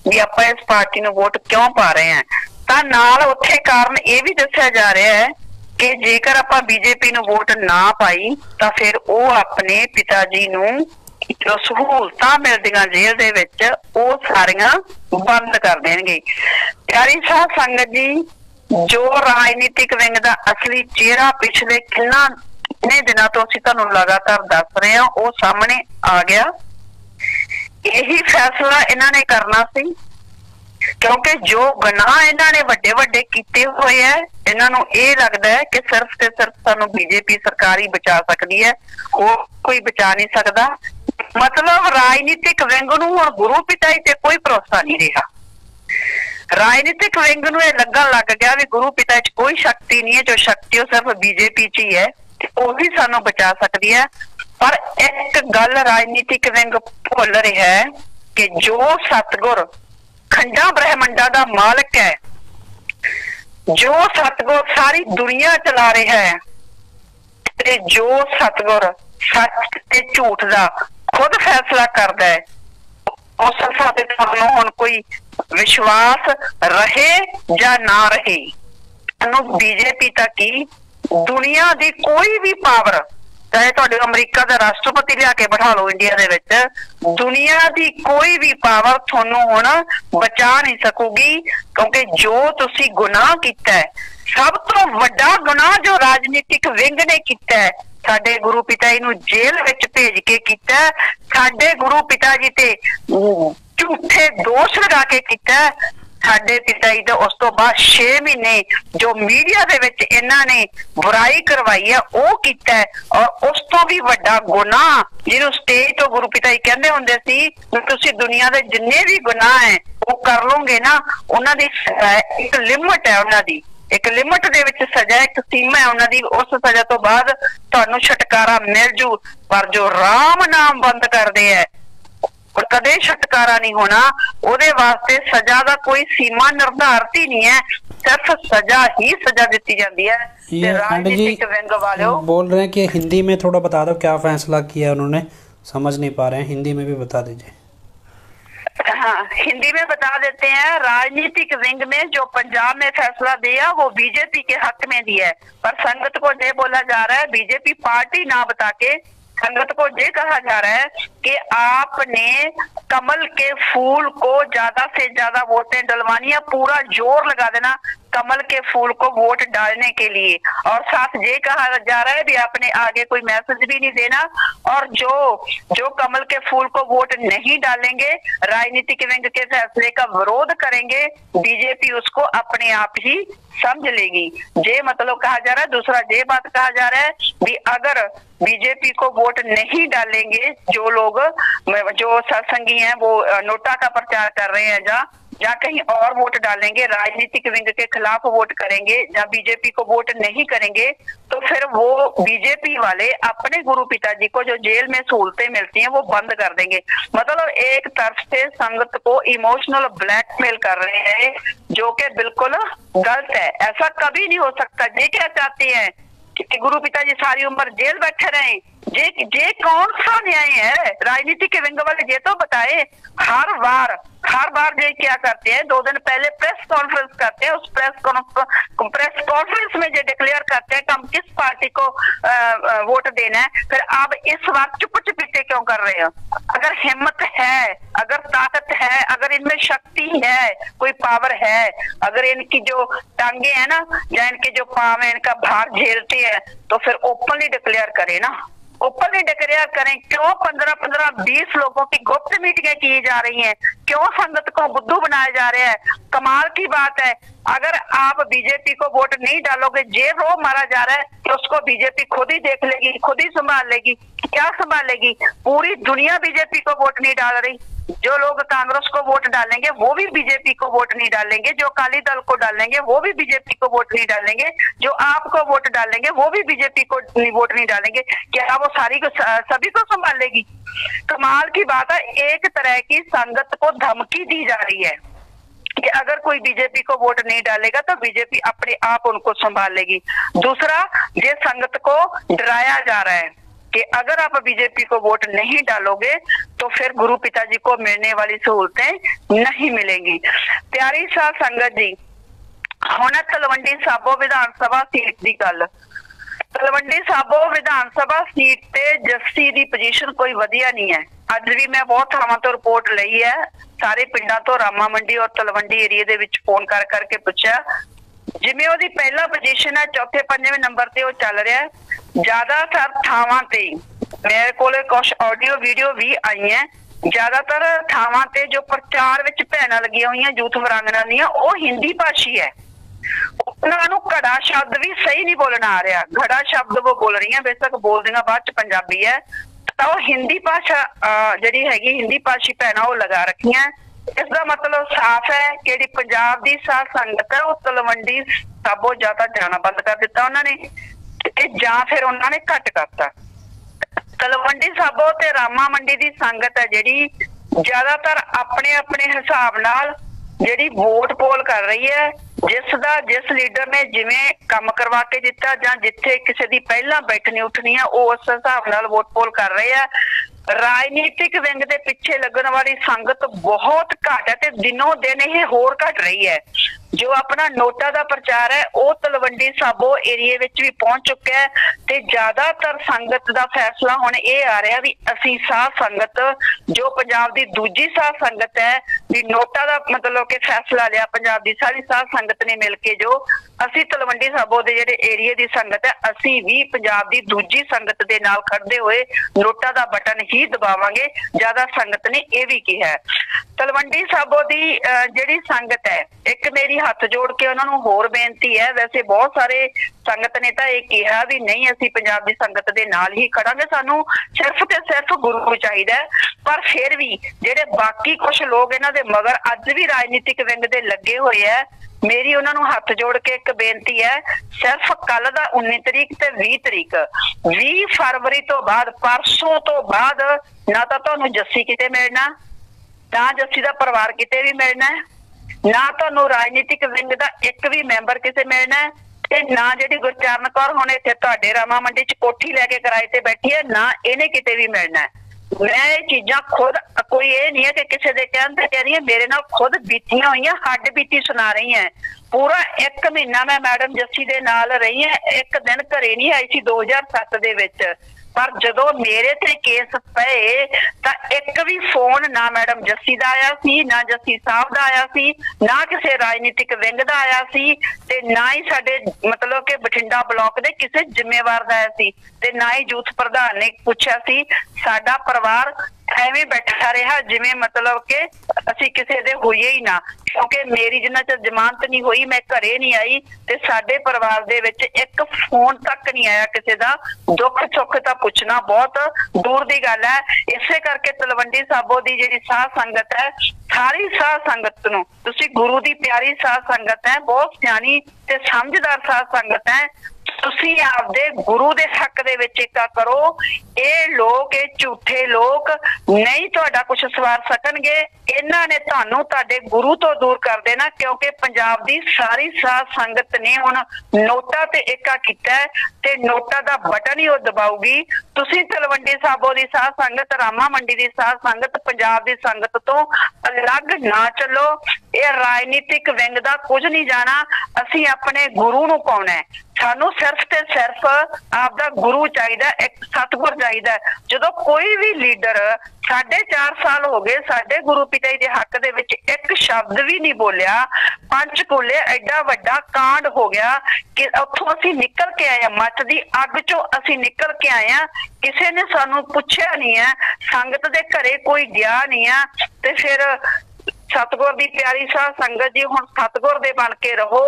भी आपां इस पार्टी नूं वोट क्यों पा रहे हैं। तां नाल उत्थे कारण ये भी दस्सिया जा रहा है कि जेकर आपां बीजेपी नूं वोट ना पाई तां फिर वो अपने पिता जी नूं जो सहूलतां मिलदियां जेल दे विच वो सारियां बंद कर देणगे। प्यारी साहब संगत जी, जो राजनीतिक विंग का असली चेहरा पिछले कितने दिनों तो असीं तुहानूं लगातार दस रहे हैं, वो सामने आ गया। यही फैसला इन्हां ने करना सी, क्योंकि जो गुनाह इन्हां ने वड्डे वड्डे कीते हुए है, इन्हां नूं ये लगदा है कि सिर्फ ते सिर्फ सानूं बीजेपी सरकार ही बचा सकती है, वो कोई बचा नहीं सकता। मतलब राजनीतिक विंग नूं हुण गुरु पिता जी ते कोई भरोसा नहीं रहा। राजनीतिक विंग नूं ये लगन लग गया भी गुरु पिता च कोई शक्ति नहीं है, जो शक्ति सिर्फ बीजेपी च ही है, वो ही सानू बचा सकती है। पर एक गल राजनीतिक विंग भुल रहा है कि जो सतगुर खंडा ब्रह्मंडा का मालिक है, जो सतगुर सारी दुनिया चला रहा है, ते जो सतगुर सच ते झूठ का खुद फैसला करता है, उस हिसाब से हुण कोई विश्वास रहे या ना रहे, बीजेपी तक ही दुनिया की कोई भी पावर, चाहे तुहाडे अमरीका का राष्ट्रपति लिया के बैठा लो इंडिया दे विच, दुनिया की कोई भी पावर तुहानूं हुण बचा नहीं सकूगी। क्योंकि जो तुसीं गुनाह कीता है, सब तो वड्डा गुनाह जो राजनीतिक विंग ने कीता है, साडे गुरु पिता जी नूं जेल विच भेज के कीता, साडे गुरु पिता जी ते झूठे दोष लगा के कीता। साडे पिता जी तो उस तो बाद 6 महीने जो मीडिया दे विच इन्हां ने बुराई करवाई है वो कीता है। और उस तो भी वड्डा गुनाह जिहनूं स्टेज तो गुरु पिता जी कहंदे हुंदे सी कि तुसीं दुनिया दे जिन्ने भी गुनाह है वो कर लोगे ना, उन्हां दी एक लिमिट है, उन्हां दी एक लिमिट दे विच सजा, एक सीमा है उन्हां दी, उस सजा तो बाद तुहानूं छुटकारा मिल जू। पर जो राम नाम बंद करदे है और कदे छुटकारा नहीं होना, उहदे वास्ते सजा का कोई सीमा निर्धारित ही नहीं है, सिर्फ सजा ही सजा दी जाती है। ये राजनीतिक विंग वाले बोल रहे हैं कि हिंदी में थोड़ा बता दो क्या फैसला किया उन्होंने, समझ नहीं पा रहे हैं, हिंदी में भी बता दीजिए। हाँ, हिंदी में बता देते हैं। राजनीतिक विंग ने जो पंजाब में फैसला दिया वो बीजेपी के हक में दिया है, पर संगत को ये बोला जा रहा है, बीजेपी पार्टी ना बता के संगत को ये कहा जा रहा है कि आपने कमल के फूल को ज्यादा से ज्यादा वोटें डलवानी है, पूरा जोर लगा देना कमल के फूल को वोट डालने के लिए। और साथ ये कहा जा रहा है भी आपने आगे कोई मैसेज भी नहीं देना, और जो कमल के फूल को वोट नहीं डालेंगे, राजनीतिक विंग के फैसले का विरोध करेंगे, बीजेपी उसको अपने आप ही समझ लेगी। ये मतलब कहा जा रहा है। दूसरा ये बात कहा जा रहा है भी अगर बीजेपी को वोट नहीं डालेंगे जो लोग, जो सत्संगी हैं, वो नोटा का प्रचार कर रहे हैं या कहीं और वोट डालेंगे, राजनीतिक विंग के खिलाफ वोट करेंगे या बीजेपी को वोट नहीं करेंगे, तो फिर वो बीजेपी वाले अपने गुरु पिताजी को जो जेल में सहूलतें मिलती हैं वो बंद कर देंगे। मतलब एक तरफ से संगत को इमोशनल ब्लैकमेल कर रहे हैं, जो कि बिल्कुल गलत है। ऐसा कभी नहीं हो सकता। ये क्या चाहते हैं कि गुरु पिताजी सारी उम्र जेल बैठे रहे? ये कौन सा न्याय है? राजनीतिक विंग वाले ये तो बताए। हर बार ये क्या करते हैं, 2 दिन पहले प्रेस कॉन्फ्रेंस करते हैं, उस प्रेस कॉन्फ्रेंस में ये डिक्लेयर करते हैं कि हम किस पार्टी को वोट देना है। फिर आप इस वक्त चुप चुपीते क्यों कर रहे हो? अगर हिम्मत है, अगर ताकत है, अगर इनमें शक्ति है, कोई पावर है, अगर इनकी जो टांगे हैं ना या इनके जो पांव है, इनका भार झेलते हैं, तो फिर ओपनली डिक्लेयर करें ना, ओपनली डिक्लेयर करें। क्यों 15-20 लोगों की गुप्त मीटिंगें की जा रही हैं? क्यों संगत को बुद्धू बनाया जा रहा है? कमाल की बात है। अगर आप बीजेपी को वोट नहीं डालोगे, जे रो मारा जा रहा है तो उसको बीजेपी खुद ही देख लेगी, खुद ही संभाल लेगी। क्या संभालेगी? पूरी दुनिया बीजेपी को वोट नहीं डाल रही। जो लोग कांग्रेस को वोट डालेंगे वो भी बीजेपी को वोट नहीं डालेंगे, जो अकाली दल को डालेंगे वो भी बीजेपी को वोट नहीं डालेंगे, जो आपको वोट डालेंगे वो भी बीजेपी को वोट नहीं डालेंगे। क्या वो सभी को संभाल लेगी? कमाल की बात है। एक तरह की संगत को धमकी दी जा रही है कि अगर कोई बीजेपी को वोट नहीं डालेगा तो बीजेपी अपने आप उनको संभाल लेगी। दूसरा, ये संगत को डराया जा रहा है कि अगर आप बीजेपी को वोट नहीं डालोगे तो फिर गुरु पिताजी को मिलने वाली सहूलतें नहीं मिलेंगी। प्यारी साध संगत जी, हुण तलवंडी साबो विधान सभा सीट की गल। तलवंडी साबो विधान सभा सीट ते जस्सी दी पोजीशन कोई वधिया नहीं है। अज भी मैं बहुत थावां तो रिपोर्ट लई है, सारे पिंडां तो रामा मंडी और तलवंडी एरिया दे विच फोन कर करके पूछा। जिवें ओहदी पहला पोजीशन है, चौथे पंजवें नंबर ते वो चल रहा है। ज्यादातर थावां ते मेरे कोले कुछ ऑडियो वीडियो भी आई है। ज्यादातर थावां ते जो प्रचार विच भैणां लगियां होईयां यूथ वरांगणां दीयां, वो हिंदी भाषी है। उन्होंने घड़ा शब्द भी सही नहीं बोलना आ रहा। घड़ा शब्द वो बोल रही है, बेशक बोल देंगे बाद च पंजाबी है। तो हिंदी भाषा जिहड़ी हैगी हिंदी भाषी भैणां वो लगा रखियां। इसका मतलब साफ है कि जिहड़ी पंजाब दी साध संगत है वो तलवंडी साबो ज्यादा जाना बंद कर दिता उन्होंने, जां फिर उन्होंने घट करता। तलवंडी साबो ते रामा मंडी दी संगत है जिहड़ी ज्यादातर अपने अपने हिसाब नाल जिहड़ी वोट पोल कर रही है। जिस लीडर ने जिवें काम करवा के दिता जां जिथे किसी दी पहला बैठनी उठनी है वो उस हिसाब नाल वोट पोल कर रहे हैं। राजनीतिक विंग दे पिछे लगन वाली संगत बहुत घट है ते दिनों दिन ये होर घट रही है। जो अपना नोटा का प्रचार है वो तलवंडी साबो एरिए विच भी पहुंच चुका है ते ज्यादातर संगत का फैसला हुण ये आ रहा भी असी साध संगत जो पंजाब दी दूजी साध संगत है भी नोटा का मतलब कि फैसला लिया पंजाब दी सारी साध संगत ने मिलके जो असी तलवंडी साबो दे जिहड़े एरिए दी संगत है असी भी पंजाब दी दूजी संगत दे नाल खड़दे होए नोटा का बटन ही दबावांगे। ज्यादा संगत ने यह भी कहा है। तलवंडी साबो दी जिहड़ी संगत है, एक मेरी हथ जोड़ के उन्होंने होर बेनती है। वैसे बहुत सारे संगत ने तो यह कहा भी नहीं असी पंजाब दी संगत दे नाल ही खड़ांगे, सानू सिर्फ ते सिर्फ गुरु चाहिए। पर फिर भी जिहड़े बाकी कुछ लोग इन्हां दे मगर अज भी राजनीतिक विंग दे लगे हुए है, मेरी उन्होंने हथ जोड़ के एक बेनती है, सिर्फ कल का 19 तरीक ते 20 तरीक 20 फरवरी तो बाद परसों तो बाद ना तो तुहानू जस्सी किते मिलना, ना जस्सी का परिवार किते भी मिलना है, ना तो राजनीतिक विंग का एक भी मैंबर किसे मिलना है, ते ना जिहड़ी गुरचरण कौर हुण इत्थे तुहाडे रामा मंडी च कोठी लैके किराए ते बैठी है, ना इहने किते भी मिलना है। मैं ये चीजा खुद कोई ये नहीं है कि किसी के कहन ते कह रही है, मेरे नाल खुद बीतियां हुई हड्ड बीती सुना रही है। पूरा एक महीना मैं मैडम जस्सी दे नाल रही है, एक दिन घरे नहीं आई सी 2007 दे विच। पर जदों मेरे ते केस पे तां एक भी फोन ना मैडम जस्सी दा आया सी, ना जस्सी साहब दा आया सी, ना किसी राजनीतिक विंग दा आया सी, ते ना ही साडे मतलब कि बठिंडा ब्लॉक दे किसी जिम्मेवार दा आया सी, ते ना ही यूथ प्रधान ने पूछा सी। साडा परिवार एवें बैठा रहा जिवें मतलब के असी किसी दे होइए ही ना, क्योंकि मेरी जिन्ना चਿਰ जमानत नहीं हुई मैं घरे नहीं आई ते साडे परिवार दे विच एक फोन तक नहीं आया किसी दा। दुख सुख तां पुछना बहुत दूर दी गल है। इसे करके तलवंडी साबो दी जिहड़ी साध संगत है, सारी साध संगत नूं तुसीं गुरु दी प्यारी साध संगत है, बहुत सियाणी ते समझदार साध संगत है, तुसी आपदे गुरु दे हक दे विच इक्का करो। ये लोग ये झूठे लोग नहीं तुहाडा कुछ सवार सकणगे, इन्हां ने तुहानू तुहाडे गुरु तो दूर कर देना, क्योंकि पंजाब दी सारी साध संगत ने हुण नोटा ते इक्का कीता है ते नोटा दा बटन ही वो दबाऊगी। तुसी तलवंडी साबो दी साध संगत, रामा मंडी दी साध संगत, पंजाब दी संगत तो अलग ना चलो। ये राजनीतिक विंग दा कुछ नहीं जाना, असी अपने गुरु नू पाउणा है। सानू सिर्फ ते सिर्फ आपदा गुरु चाहिए, एक सतगुर चाहिए। जो कोई भी लीडर 4.5 साल हो गए साडे गुरु पिता जी के हक दे विच एक शब्द भी नहीं बोलिया, पंचकूले एडा वड्डा कांड हो गया कि उत्थों असीं निकल के आए, मत दी अग चों असीं निकल के आए हैं, किसी ने सानू पुछया नहीं है, संगत दे घरे कोई गया नहीं है। ते फिर सतगुर दी प्यारी साध संगत जी हुण सतगुर दे बन के रहो।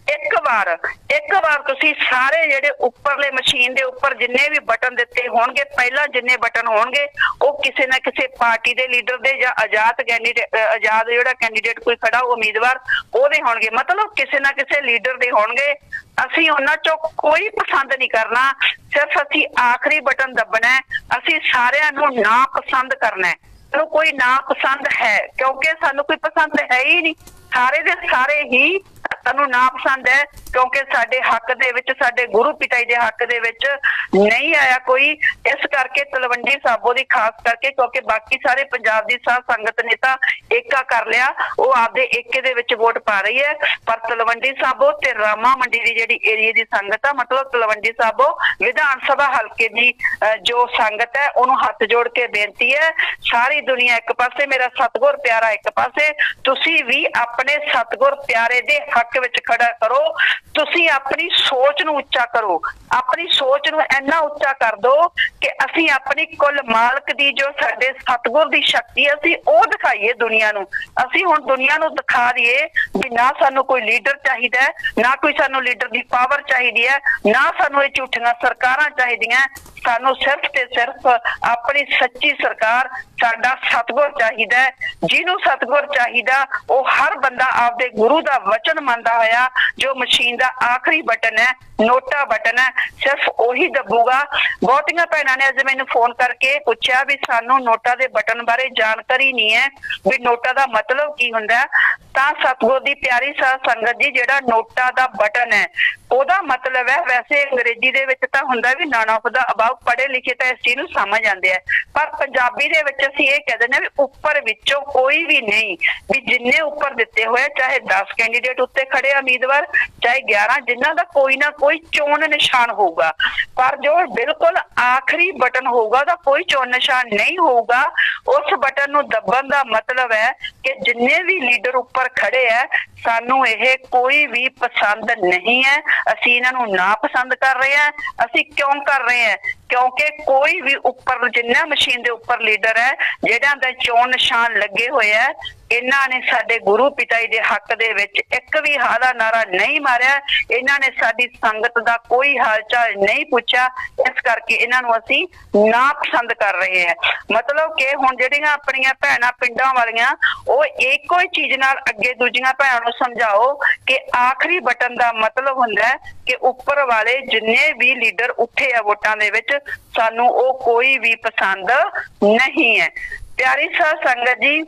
एक बार तुसी सारे जेडे उपरले मशीन दे उपर जिन्ने भी बटन दिते होणगे, पहला जिन्ने बटन होणगे वो किसी ना किसी पार्टी दे लीडर दे या आजाद जेड़ा कैंडीडेट कोई खड़ा उम्मीदवार ओहदे होणगे, मतलब किसी ना किसी लीडर दे होणगे। असी उन्हां चों कोई पसंद नहीं करना, सिर्फ असी आखिरी बटन दबना है। असी सारिआं नूं ना पसंद करना है। तो कोई ना पसंद है क्योंकि सानू कोई पसंद है ही नहीं, सारे दे सारे ही सानू ना पसंद है क्योंकि साडे हक दे विच, साडे गुरु पिता जी दे हक दे विच नहीं आया कोई। इस करके तलवंडी साबो दी खास करके, क्योंकि बाकी सारे पंजाब दी साध संगत ने तां एका कर लिया, वो आपदे एके दे विच वोट पा रही है। पर तलवंडी साबो ते रामा मंडी दी जेहड़ी एरिया दी संगत आ, मतलब तलवंडी साबो विधान सभा हलके दी जो संगत है उन्होंने हाथ जोड़ के बेनती है, सारी दुनिया एक पासे, मेरा सतगुर प्यारा एक पासे, तुसी भी अपने सतगुर प्यारे दे हक विच खड़ा करो। तुसी अपनी सोच नूं उच्चा करो, अपनी सोच नूं इन्ना उच्चा कर दो कि असी अपनी कुल मालक दी जो साडे सतगुर दी शक्ति असी ओ दिखाईए दुनिया नूं। असी हुण दुनिया नूं दिखा दईए भी ना सानू कोई लीडर चाहिदा है, ना कोई सानू लीडर दी पावर चाहिदी है, ना सानू ये झूठियां सरकारां चाहिदियां। सानू सिर्फ ते सिर्फ अपनी सच्ची सरकार, साडा सतगुर चाहिदा है। जिन्हों सतगुर चाहिदा वो हर बंदा आपदे गुरु दा वचन मनदा होया, जो मशीन दा आखिरी बटन है, नोटा बटन है, सिर्फ ओही दबूगा। बहुतियां भैणां ने अज मैनूं फोन करके पूछा भी सानू नोटा दे बटन बारे जानकारी नहीं है, भी नोटा दा मतलब की हुंदा। तां सतगुर दी प्यारी साध संगत जी, जेड़ा नोटा दा बटन है ओदा मतलब है, वैसे अंग्रेजी दे विच तां हुंदा भी नॉन ऑफ द अबाव, पढ़े लिखे तां इस चीज़ नूं समझ आंदे है, पर पंजाबी दे विच असीं इह कह दिंदे भी उपर विचों कोई भी नहीं, भी जिन्ने उपर दिते होए, चाहे 10 कैंडीडेट उत्ते खड़े उम्मीदवार, चाहे 11, जिन्हां दा कोई ना कोई चोण निशान होगा, पर जो बिल्कुल आखिरी बटन होगा दा कोई चोण निशान नहीं होगा। उस बटन नूं दबन दा मतलब है कि जिन्ने भी लीडर उपर खड़े है सानू यह कोई भी पसंद नहीं है, असी इन्हां नूं ना पसंद कर रहे हैं। असी क्यों कर रहे हैं? क्योंकि कोई भी उपर जिन्ना मशीन दे उपर लीडर है जिहड़ियां दे चोण निशान लगे हुए है, इन्हां ने साडे गुरु पिता जी दे हक दे विच एक भी हादा नारा नहीं मारिया, इन्हां ने साडी संगत दा कोई हाल चाल नहीं पूछा, इस करके इन्हां नूं असी ना पसंद कर रहे हैं। मतलब कि हुण जिहड़ियां अपणियां भैणां पिंडां वालियां वो इक्को ही चीज नाल अगे दूजियां भैणां नूं समझाओ कि आखिरी बटन दा मतलब हुंदा है कि उपर वाले जिन्ने भी लीडर उठे आ वोटां दे विच सानू वो कोई भी पसंद नहीं है। प्यारी साध संगत जी,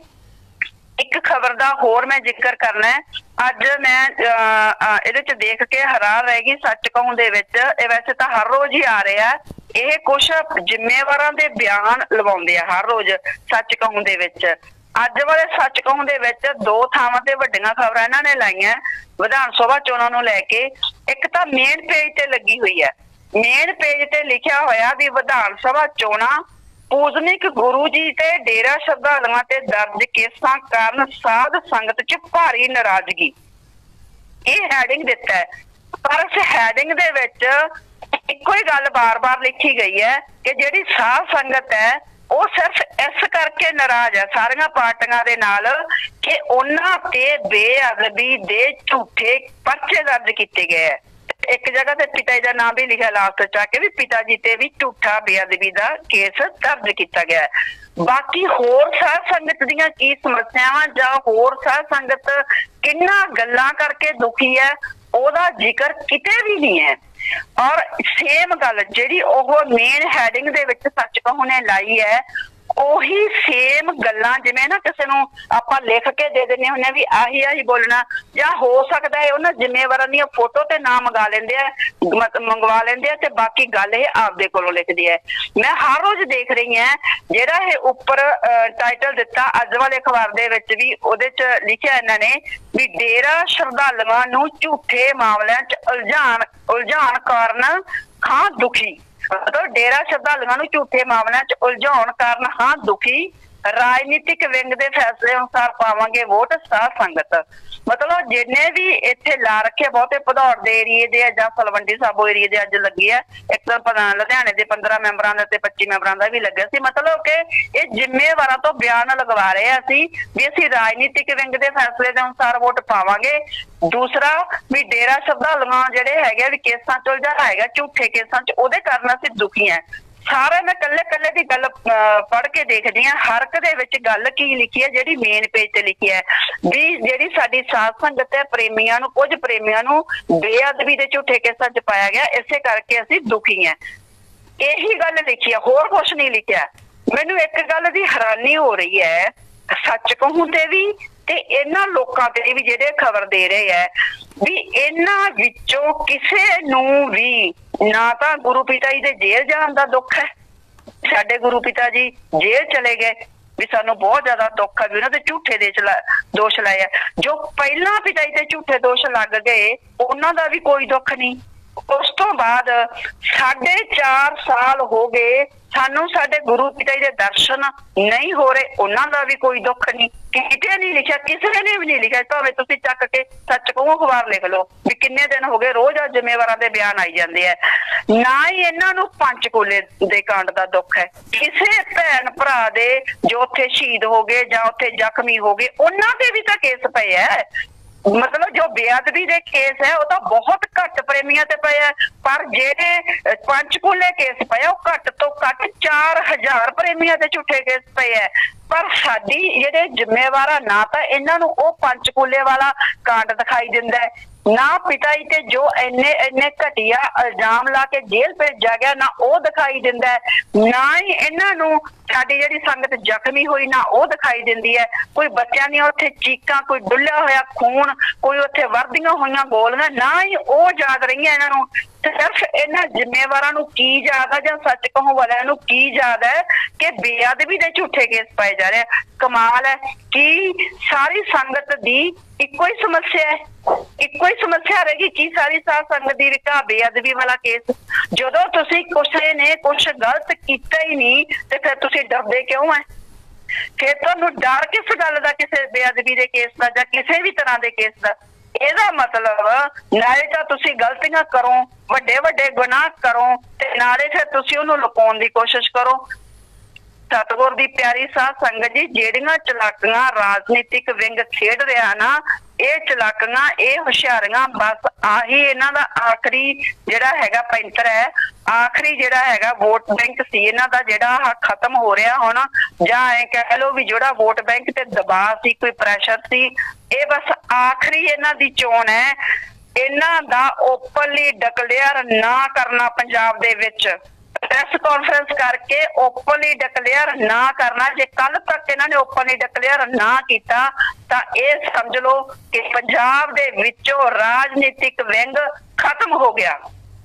एक खबर दा होर मैं जिक्र करना है। अज मैं इहदे च देख के हैरान रह गई। सच कहूं दे विच वैसे तो हर रोज ही आ रहा है, यह कुछ जिम्मेवारां दे बयान लवाउंदे आ हर रोज सच कहूं दे विच। अज वाले सच कहूं दे विच दो थावां ते वड्डियां खबरां इन्हां ने लाईआं विधान सभा चोणां नूं लैके। एक तां मेन पेज ते लगी हुई है, मेन पेज ते लिखिया होया भी विधान सभा चोणां पूजनिक गुरु जी ते डेरा श्रद्धालुआं ते दर्ज केसां कारण साध संगत च भारी नाराजगी, ये हैडिंग दिता है। पर इस हैडिंग दे विच इक्को ही गल बार बार लिखी गई है कि जिहड़ी साध संगत है वो सिर्फ इस करके नाराज है सारियां पार्टियां दे नाल कि उन्हां ते बेअदबी दे झूठे पर्चे दर्ज किए गए हैं। एक जगह ते पिता जी का नाम भी लिखा लास्ट च आके भी पिता जी ते भी झूठा बेअदबी का केस दर्ज किया गया है। बाकी होर साध संगत दीयां की समस्यावां जां होर साध संगत किन्ना गल्लां करके दुखी है ओदा जिक्र किते भी नहीं है। और सेम गल जिहड़ी ओह मेन हैडिंग दे विच सच कहूं ने लाई है, ओही सेम गल्लां जिवें ना किसी नूं आपां लिख के दे दिंदे हुंदे भी आही बोलना, जां हो सकदा है उन्हां जिम्मेवारां दी फोटो ते नाम मंगवा लैंदे आ ते बाकी गल ये आपदे कोलों लिखदी है। मैं हर रोज देख रही हां जिहड़ा ये उपर टाइटल दिता अज वाले अखबार दे विच भी ओहदे च लिखिआ इन्हां ने भी डेरा श्रद्धालुआं नूं झूठे मामलिਆਂ च उलझाण कारण खां दुखी। मतलब डेरा श्रद्धालुआं नूं झूठे मामलिਆਂ च उलझाउण कारण हां दुखी। ਰਾਜਨੀਤਿਕ ਵਿੰਗ ਦੇ ਫੈਸਲੇ ਅਨੁਸਾਰ ਪਾਵਾਂਗੇ ਵੋਟ। ਸਾਧ ਸੰਗਤ ਮਤਲਬ ਜਿੰਨੇ ਵੀ ਇੱਥੇ ਲਾ ਰੱਖੇ, ਬਹੁਤੇ ਭਦੌੜ ਦੇ ਏਰੀਏ ਦੇ ਜਾਂ ਤਲਵੰਡੀ ਸਾਬੋ ਏਰੀਏ ਦੇ ਅੱਜ ਲੱਗੀ ਹੈ। ਇੱਕ ਤਾਂ ਲੁਧਿਆਣੇ ਦੇ 15 ਮੈਂਬਰਾਂ ਦਾ ਤੇ 25 ਮੈਂਬਰਾਂ ਦਾ ਵੀ ਲੱਗਿਆ ਸੀ। ਮਤਲਬ ਕਿ ਇਹ ਜ਼ਿੰਮੇਵਾਰਾਂ ਤੋਂ ਬਿਆਨ ਲਗਵਾ ਰਹੇ ਆ ਅਸੀਂ ਵੀ ਅਸੀਂ ਰਾਜਨੀਤਿਕ ਵਿੰਗ ਦੇ ਫੈਸਲੇ ਦੇ ਅਨੁਸਾਰ ਵੋਟ ਪਾਵਾਂਗੇ। ਦੂਸਰਾ ਵੀ ਡੇਰਾ ਸ਼ਰਧਾਲੂਆਂ ਜਿਹੜੇ ਹੈਗੇ ਵੀ ਕੇਸਾਂ ਚ ਉਲਝਾ ਹੈਗਾ, ਝੂਠੇ ਕੇਸਾਂ ਚ, ਉਹਦੇ ਕਾਰਨ ਅਸੀਂ ਦੁਖੀ ਹਾਂ। ਸਾਰਾ ਮੈਂ ਕੱਲੇ ਦੀ ਗੱਲ ਪੜ੍ਹ ਕੇ ਦੇਖਦੀ ਹਾਂ। ਹਰ ਇੱਕ ਦੇ ਵਿੱਚ ਗੱਲ ਕੀ ਲਿਖੀ ਹੈ, ਜਿਹੜੀ ਮੇਨ ਪੇਜ ਤੇ ਲਿਖੀ ਹੈ ਵੀ ਜਿਹੜੀ ਸਾਡੀ ਸਾਧ ਸੰਗਤ ਹੈ, ਪ੍ਰੇਮੀਆਂ ਨੂੰ, ਕੁਝ ਪ੍ਰੇਮੀਆਂ ਨੂੰ ਬੇਅਦਬੀ ਦੇ ਝੂਠੇ ਕੇਸਾਂ ਚ ਪਾਇਆ ਗਿਆ, ਇਸੇ ਕਰਕੇ ਅਸੀਂ ਦੁਖੀ ਹਾਂ। ਇਹੀ ਗੱਲ ਲਿਖੀ ਹੈ, ਹੋਰ ਕੁਛ ਨਹੀਂ ਲਿਖਿਆ। ਮੈਨੂੰ ਇੱਕ ਗੱਲ ਦੀ ਹੈਰਾਨੀ ਹੋ ਰਹੀ ਹੈ, ਸੱਚ ਕਹੂੰ ਤੇ ਵੀ ਤੇ ਇਹਨਾਂ ਲੋਕਾਂ ਤੇ ਵੀ ਜਿਹੜੇ ਖਬਰ ਦੇ ਰਹੇ ਹੈ ਵੀ ਇਹਨਾਂ ਵਿੱਚੋਂ ਕਿਸੇ ਨੂੰ ਵੀ ਨਾ ਤਾਂ ਗੁਰੂ ਪਿਤਾ ਜੀ ਦੇ ਜੇਲ੍ਹ ਜਾਣ ਦਾ ਦੁੱਖ ਹੈ। ਸਾਡੇ ਗੁਰੂ ਪਿਤਾ ਜੀ ਜੇਲ੍ਹ ਚਲੇ ਗਏ ਵੀ ਸਾਨੂੰ ਬਹੁਤ ਜ਼ਿਆਦਾ ਦੁੱਖ ਹੈ ਵੀ ਉਹਨਾਂ ਦੇ ਝੂਠੇ ਦੇ ਦੋਸ਼ ਲਾਏ ਆ। ਜੋ ਪਹਿਲਾਂ ਪਿਤਾ ਜੀ ਤੇ ਝੂਠੇ ਦੋਸ਼ ਲੱਗ ਗਏ ਉਹਨਾਂ ਦਾ ਵੀ ਕੋਈ ਦੁੱਖ ਨਹੀਂ। ਉਸ ਤੋਂ ਬਾਅਦ 4.5 ਸਾਲ ਹੋ ਗਏ ਸਾਨੂੰ ਸਾਡੇ ਗੁਰੂ ਪਿਤਾ ਜੀ ਦੇ ਦਰਸ਼ਨ ਨਹੀਂ ਹੋ ਰਹੇ, ਉਹਨਾਂ ਦਾ ਵੀ ਕੋਈ ਦੁੱਖ ਨਹੀਂ। ਕਿਤੇ ਨਹੀਂ ਲਿਖਿਆ, ਕਿਸੇ ਨੇ ਵੀ ਨਹੀਂ ਲਿਖਿਆ। ਭਾਵੇਂ ਤੁਸੀਂ ਚੱਕ ਕੇ ਸੱਚ ਕਹੋ ਅਖਬਾਰ ਲਿਖ ਲਓ ਵੀ ਕਿੰਨੇ ਦਿਨ ਹੋ ਗਏ ਰੋਜ਼ ਆ ਜ਼ਿੰਮੇਵਾਰਾਂ ਦੇ ਬਿਆਨ ਆਈ ਜਾਂਦੇ ਆ। ਨਾ ਹੀ ਇਹਨਾਂ ਨੂੰ ਪੰਚਕੂਲੇ ਦੇ ਕਾਂਡ ਦਾ ਦੁੱਖ ਹੈ, ਕਿਸੇ ਭੈਣ ਭਰਾ ਦੇ ਜੋ ਉੱਥੇ ਸ਼ਹੀਦ ਹੋ ਗਏ ਜਾਂ ਉੱਥੇ ਜ਼ਖਮੀ ਹੋ ਗਏ ਉਹਨਾਂ ਦੇ ਵੀ ਤਾਂ ਕੇਸ ਪਏ ਹੈ। ਮਤਲਬ ਜੋ ਬੇਅਦਬੀ ਦੇ ਕੇਸ ਹੈ ਉਹ ਤਾਂ ਬਹੁਤ ਘੱਟ ਪ੍ਰੇਮੀਆਂ ਤੇ ਪਏ ਹੈ, ਪਰ ਜਿਹੜੇ ਪੰਚਕੂਲੇ ਕੇਸ ਪਏ ਉਹ ਘੱਟ ਤੋਂ ਘੱਟ 4000 ਪ੍ਰੇਮੀਆਂ ਤੇ ਝੂਠੇ ਕੇਸ ਪਏ ਹੈ। ਪਰ ਸਾਡੀ ਜਿਹੜੇ ਜ਼ਿੰਮੇਵਾਰ ਆ, ਨਾ ਤਾਂ ਇਹਨਾਂ ਨੂੰ ਉਹ ਪੰਚਕੂਲੇ ਵਾਲਾ ਕਾਂਡ ਦਿਖਾਈ ਦਿੰਦਾ ਹੈ, ਨਾ ਪਿਤਾ ਜੀ ਤੇ ਜੋ ਇੰਨੇ ਘਟੀਆ ਇਲਜ਼ਾਮ ਲਾ ਕੇ ਜੇਲ੍ਹ ਭੇਜਿਆ ਗਿਆ ਨਾ ਉਹ ਦਿਖਾਈ ਦਿੰਦਾ ਹੈ, ਨਾ ਹੀ ਇਹਨਾਂ ਨੂੰ ਸਾਡੀ ਜਿਹੜੀ ਸੰਗਤ ਜ਼ਖਮੀ ਹੋਈ ਨਾ ਉਹ ਦਿਖਾਈ ਦਿੰਦੀ ਹੈ। ਕੋਈ ਬੱਚਿਆਂ ਦੀਆਂ ਉੱਥੇ ਚੀਕਾਂ, ਕੋਈ ਡੁੱਲਿਆ ਹੋਇਆ ਖੂਨ, ਕੋਈ ਉੱਥੇ ਵਰਦੀਆਂ ਹੋਈਆਂ ਗੋਲੀਆਂ, ਨਾ ਹੀ ਉਹ ਯਾਦ ਰਹੀਆਂ ਇਹਨਾਂ ਨੂੰ। ਸਿਰਫ ਇਹਨਾਂ ਜ਼ਿੰਮੇਵਾਰਾਂ ਨੂੰ ਕੀ ਯਾਦ ਹੈ ਜਾਂ ਸੱਚ ਕਹੋ ਵਾਲਿਆਂ ਨੂੰ ਕੀ ਯਾਦ ਹੈ ਕਿ ਬੇਅਦਬੀ ਦੇ ਝੂਠੇ ਕੇਸ ਪਾਏ ਜਾ ਰਹੇ। ਕਮਾਲ ਹੈ ਕਿ ਸਾਰੀ ਸੰਗਤ ਦੀ ਇੱਕੋ ਹੀ ਸਮੱਸਿਆ ਹੈ, ਇੱਕੋ ਹੀ ਸਮੱਸਿਆ ਰਹੇਗੀ ਕਿ ਸਾਰੀ ਸਾਧ ਸੰਗਤ ਦੀ ਵਿਕਾ ਬੇਅਦਬੀ ਵਾਲਾ ਕੇਸ। ਜਦੋਂ ਤੁਸੀਂ ਕਿਸੇ ਨੇ ਕੁਛ ਗਲਤ ਕੀਤਾ ਹੀ ਨਹੀਂ ਤੇ ਫਿਰ ਤੁਸੀਂ ਡਰਦੇ ਕਿਉਂ ਹੈ? ਫਿਰ ਤੁਹਾਨੂੰ ਡਰ ਕਿਸ ਗੱਲ ਦਾ, ਕਿਸੇ ਬੇਅਦਬੀ ਦੇ ਕੇਸ ਦਾ ਜਾਂ ਕਿਸੇ ਵੀ ਤਰ੍ਹਾਂ ਦੇ ਕੇਸ ਦਾ? ਇਹਦਾ ਮਤਲਬ ਨਾਲੇ ਤਾਂ ਤੁਸੀਂ ਗਲਤੀਆਂ ਕਰੋ, ਵੱਡੇ ਗੁਨਾਹ ਕਰੋ, ਤੇ ਨਾਲੇ ਫਿਰ ਤੁਸੀਂ ਉਹਨੂੰ ਲੁਕਾਉਣ ਦੀ ਕੋਸ਼ਿਸ਼ ਕਰੋ। ਸਤਿਗੁਰ ਦੀ ਪਿਆਰੀ ਸਾਧ ਸੰਗਤ ਜੀ, ਜਿਹੜੀਆਂ ਚਲਾਕੀਆਂ ਰਾਜਨੀਤਿਕ ਵਿੰਗ ਖੇਡ ਰਿਹਾ ਨਾ, ਇਹ ਚਲਾਕੀਆਂ, ਇਹ ਹੁਸ਼ਿਆਰੀਆਂ, ਬਸ ਆਹੀ ਇਹਨਾਂ ਦਾ ਆਖਰੀ ਜਿਹੜਾ ਹੈਗਾ ਪੈਂਤਰ ਹੈ, ਆਖਰੀ ਜਿਹੜਾ ਹੈਗਾ ਵੋਟ ਬੈਂਕ ਸੀ ਇਹਨਾਂ ਦਾ, ਜਿਹੜਾ ਖਤਮ ਹੋ ਰਿਹਾ ਹੁਣ, ਜਾਂ ਐ ਕਹਿ ਲਓ ਵੀ ਜਿਹੜਾ ਵੋਟ ਬੈਂਕ ਤੇ ਦਬਾਅ ਸੀ, ਕੋਈ ਪ੍ਰੈਸ਼ਰ ਸੀ, ਇਹ ਬਸ ਆਖਰੀ ਇਹਨਾਂ ਦੀ ਚੋਣ ਹੈ। ਇਹਨਾਂ ਦਾ ਓਪਨਲੀ ਡਿਕਲੇਅਰ ਨਾ ਕਰਨਾ, ਪੰਜਾਬ ਦੇ ਵਿੱਚ ਪ੍ਰੈਸ ਕਾਨਫਰੰਸ ਕਰਕੇ ਓਪਨਲੀ ਡਿਕਲੇਅਰ ਨਾ ਕਰਨਾ। ਜੇ ਕੱਲ ਤੱਕ ਇਹਨਾਂ ਨੇ ਓਪਨਲੀ ਡਿਕਲੇਅਰ ਨਾ ਕੀਤਾ ਤਾਂ ਇਹ ਸਮਝ ਲਓ ਕਿ ਪੰਜਾਬ ਦੇ ਵਿੱਚੋਂ ਰਾਜਨੀਤਿਕ ਵਿੰਗ ਖਤਮ ਹੋ ਗਿਆ।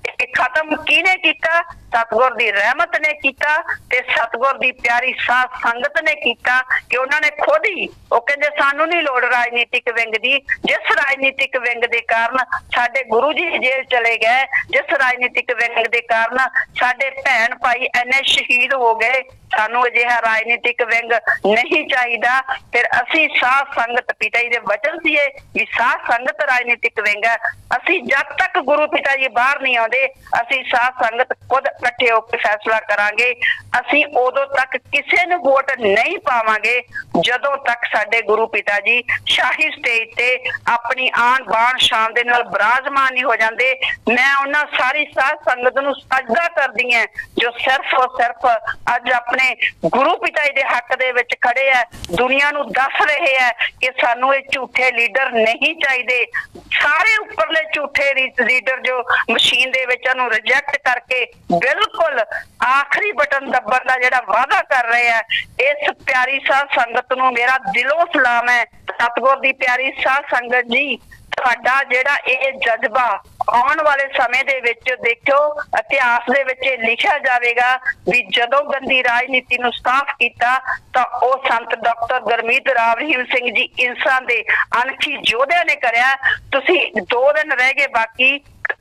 ਇਹ ਖਤਮ ਕਿਹਨੇ ਕੀਤਾ? ਸਤਿਗੁਰ ਦੀ ਰਹਿਮਤ ਨੇ ਕੀਤਾ ਤੇ ਸਤਿਗੁਰ ਦੀ ਪਿਆਰੀ ਸਾਧ ਸੰਗਤ ਨੇ ਕੀਤਾ ਕਿ ਉਹਨਾਂ ਨੇ ਖੁਦ ਹੀ, ਉਹ ਕਹਿੰਦੇ ਸਾਨੂੰ ਨਹੀਂ ਲੋੜ ਰਾਜਨੀਤਿਕ ਵਿੰਗ ਦੀ। ਜਿਸ ਰਾਜਨੀਤਿਕ ਵਿੰਗ ਦੇ ਕਾਰਨ ਸਾਡੇ ਗੁਰੂ ਜੀ ਜੇਲ੍ਹ ਚਲੇ ਗਏ, ਜਿਸ ਰਾਜਨੀਤਿਕ ਵਿੰਗ ਦੇ ਕਾਰਨ ਸਾਡੇ ਭੈਣ ਭਾਈ ਇੰਨੇ ਸ਼ਹੀਦ ਹੋ ਗਏ, ਸਾਨੂੰ ਅਜਿਹਾ ਰਾਜਨੀਤਿਕ ਵਿੰਗ ਨਹੀਂ ਚਾਹੀਦਾ। ਫਿਰ ਅਸੀਂ ਸਾਧ ਸੰਗਤ, ਪਿਤਾ ਜੀ ਦੇ ਵਚਨ ਸੀਗੇ ਵੀ ਸਾਧ ਸੰਗਤ ਰਾਜਨੀਤਿਕ ਵਿੰਗ ਹੈ। ਅਸੀਂ ਜਦ ਤੱਕ ਗੁਰੂ ਪਿਤਾ ਜੀ ਬਾਹਰ ਨਹੀਂ ਆਉਂਦੇ, ਅਸੀਂ ਸਾਧ ਸੰਗਤ ਖੁਦ ਇਕੱਠੇ ਹੋ ਕੇ ਫੈਸਲਾ ਕਰਾਂਗੇ। ਅਸੀਂ ਉਦੋਂ ਤੱਕ ਕਿਸੇ ਨੂੰ ਵੋਟ ਨਹੀਂ ਪਾਵਾਂਗੇ ਜਦੋਂ ਤੱਕ ਸਾਡੇ ਗੁਰੂ ਪਿਤਾ ਜੀ ਸ਼ਾਹੀ ਸਟੇਜ ਤੇ ਆਪਣੀ ਆਨ ਬਾਣ ਸ਼ਾਨ ਦੇ ਨਾਲ ਬਿਰਾਜਮਾਨ ਨਹੀਂ ਹੋ ਜਾਂਦੇ। ਮੈਂ ਉਹਨਾਂ ਸਾਰੀ ਸਾਧ ਸੰਗਤ ਨੂੰ ਸਜਦਾ ਕਰਦੀ ਹਾਂ ਜੋ ਸਿਰਫ ਔਰ ਸਿਰਫ ਅੱਜ ਆਪਣੇ ਗੁਰੂ ਪਿਤਾ ਜੀ ਦੇ ਹੱਕ ਦੇ ਵਿੱਚ ਖੜੇ ਆ, ਦੁਨੀਆ ਨੂੰ ਦੱਸ ਰਹੇ ਆ ਕਿ ਸਾਨੂੰ ਇਹ ਝੂਠੇ ਲੀਡਰ ਨਹੀਂ ਚਾਹੀਦੇ। ਸਾਰੇ ਉੱਪਰਲੇ ਝੂਠੇ ਲੀਡਰ ਜੋ ਮਸ਼ੀਨ ਦੇ ਵਿੱਚ ਉਹਨੂੰ ਰਿਜੈਕਟ ਕਰਕੇ ਬਿਲਕੁਲ ਆਖਰੀ ਬਟਨ ਦੱਬਣ ਦਾ ਜਿਹੜਾ ਵਾਅਦਾ ਕਰ ਰਹੇ ਆ, ਇਸ ਪਿਆਰੀ ਸਾਧ ਸੰਗਤ ਨੂੰ ਮੇਰਾ ਦਿਲੋਂ ਸਲਾਮ ਹੈ। ਸਤਿਗੁਰ ਦੀ ਪਿਆਰੀ ਸਾਧ ਸੰਗਤ ਜੀ, ਤੁਹਾਡਾ ਜਿਹੜਾ ਇਹ ਜਜ਼ਬਾ ਆਉਣ ਵਾਲੇ ਸਮੇਂ ਦੇ ਵਿੱਚ ਦੇਖਿਓ ਇਤਿਹਾਸ ਦੇ ਵਿੱਚ ਲਿਖਿਆ ਜਾਵੇਗਾ ਵੀ ਜਦੋਂ ਗੰਦੀ ਰਾਜਨੀਤੀ ਨੂੰ ਸਾਫ਼ ਕੀਤਾ ਤਾਂ ਉਹ ਸੰਤ ਡਾਕਟਰ ਗੁਰਮੀਤ ਰਾਮ ਰਹੀਮ ਸਿੰਘ ਜੀ ਇੰਸਾਂ ਦੇ ਅਣਖੀ ਯੋਧਿਆਂ ਨੇ ਕਰਿਆ। ਤੁਸੀਂ 2 ਦਿਨ ਰਹਿ ਗਏ ਬਾਕੀ,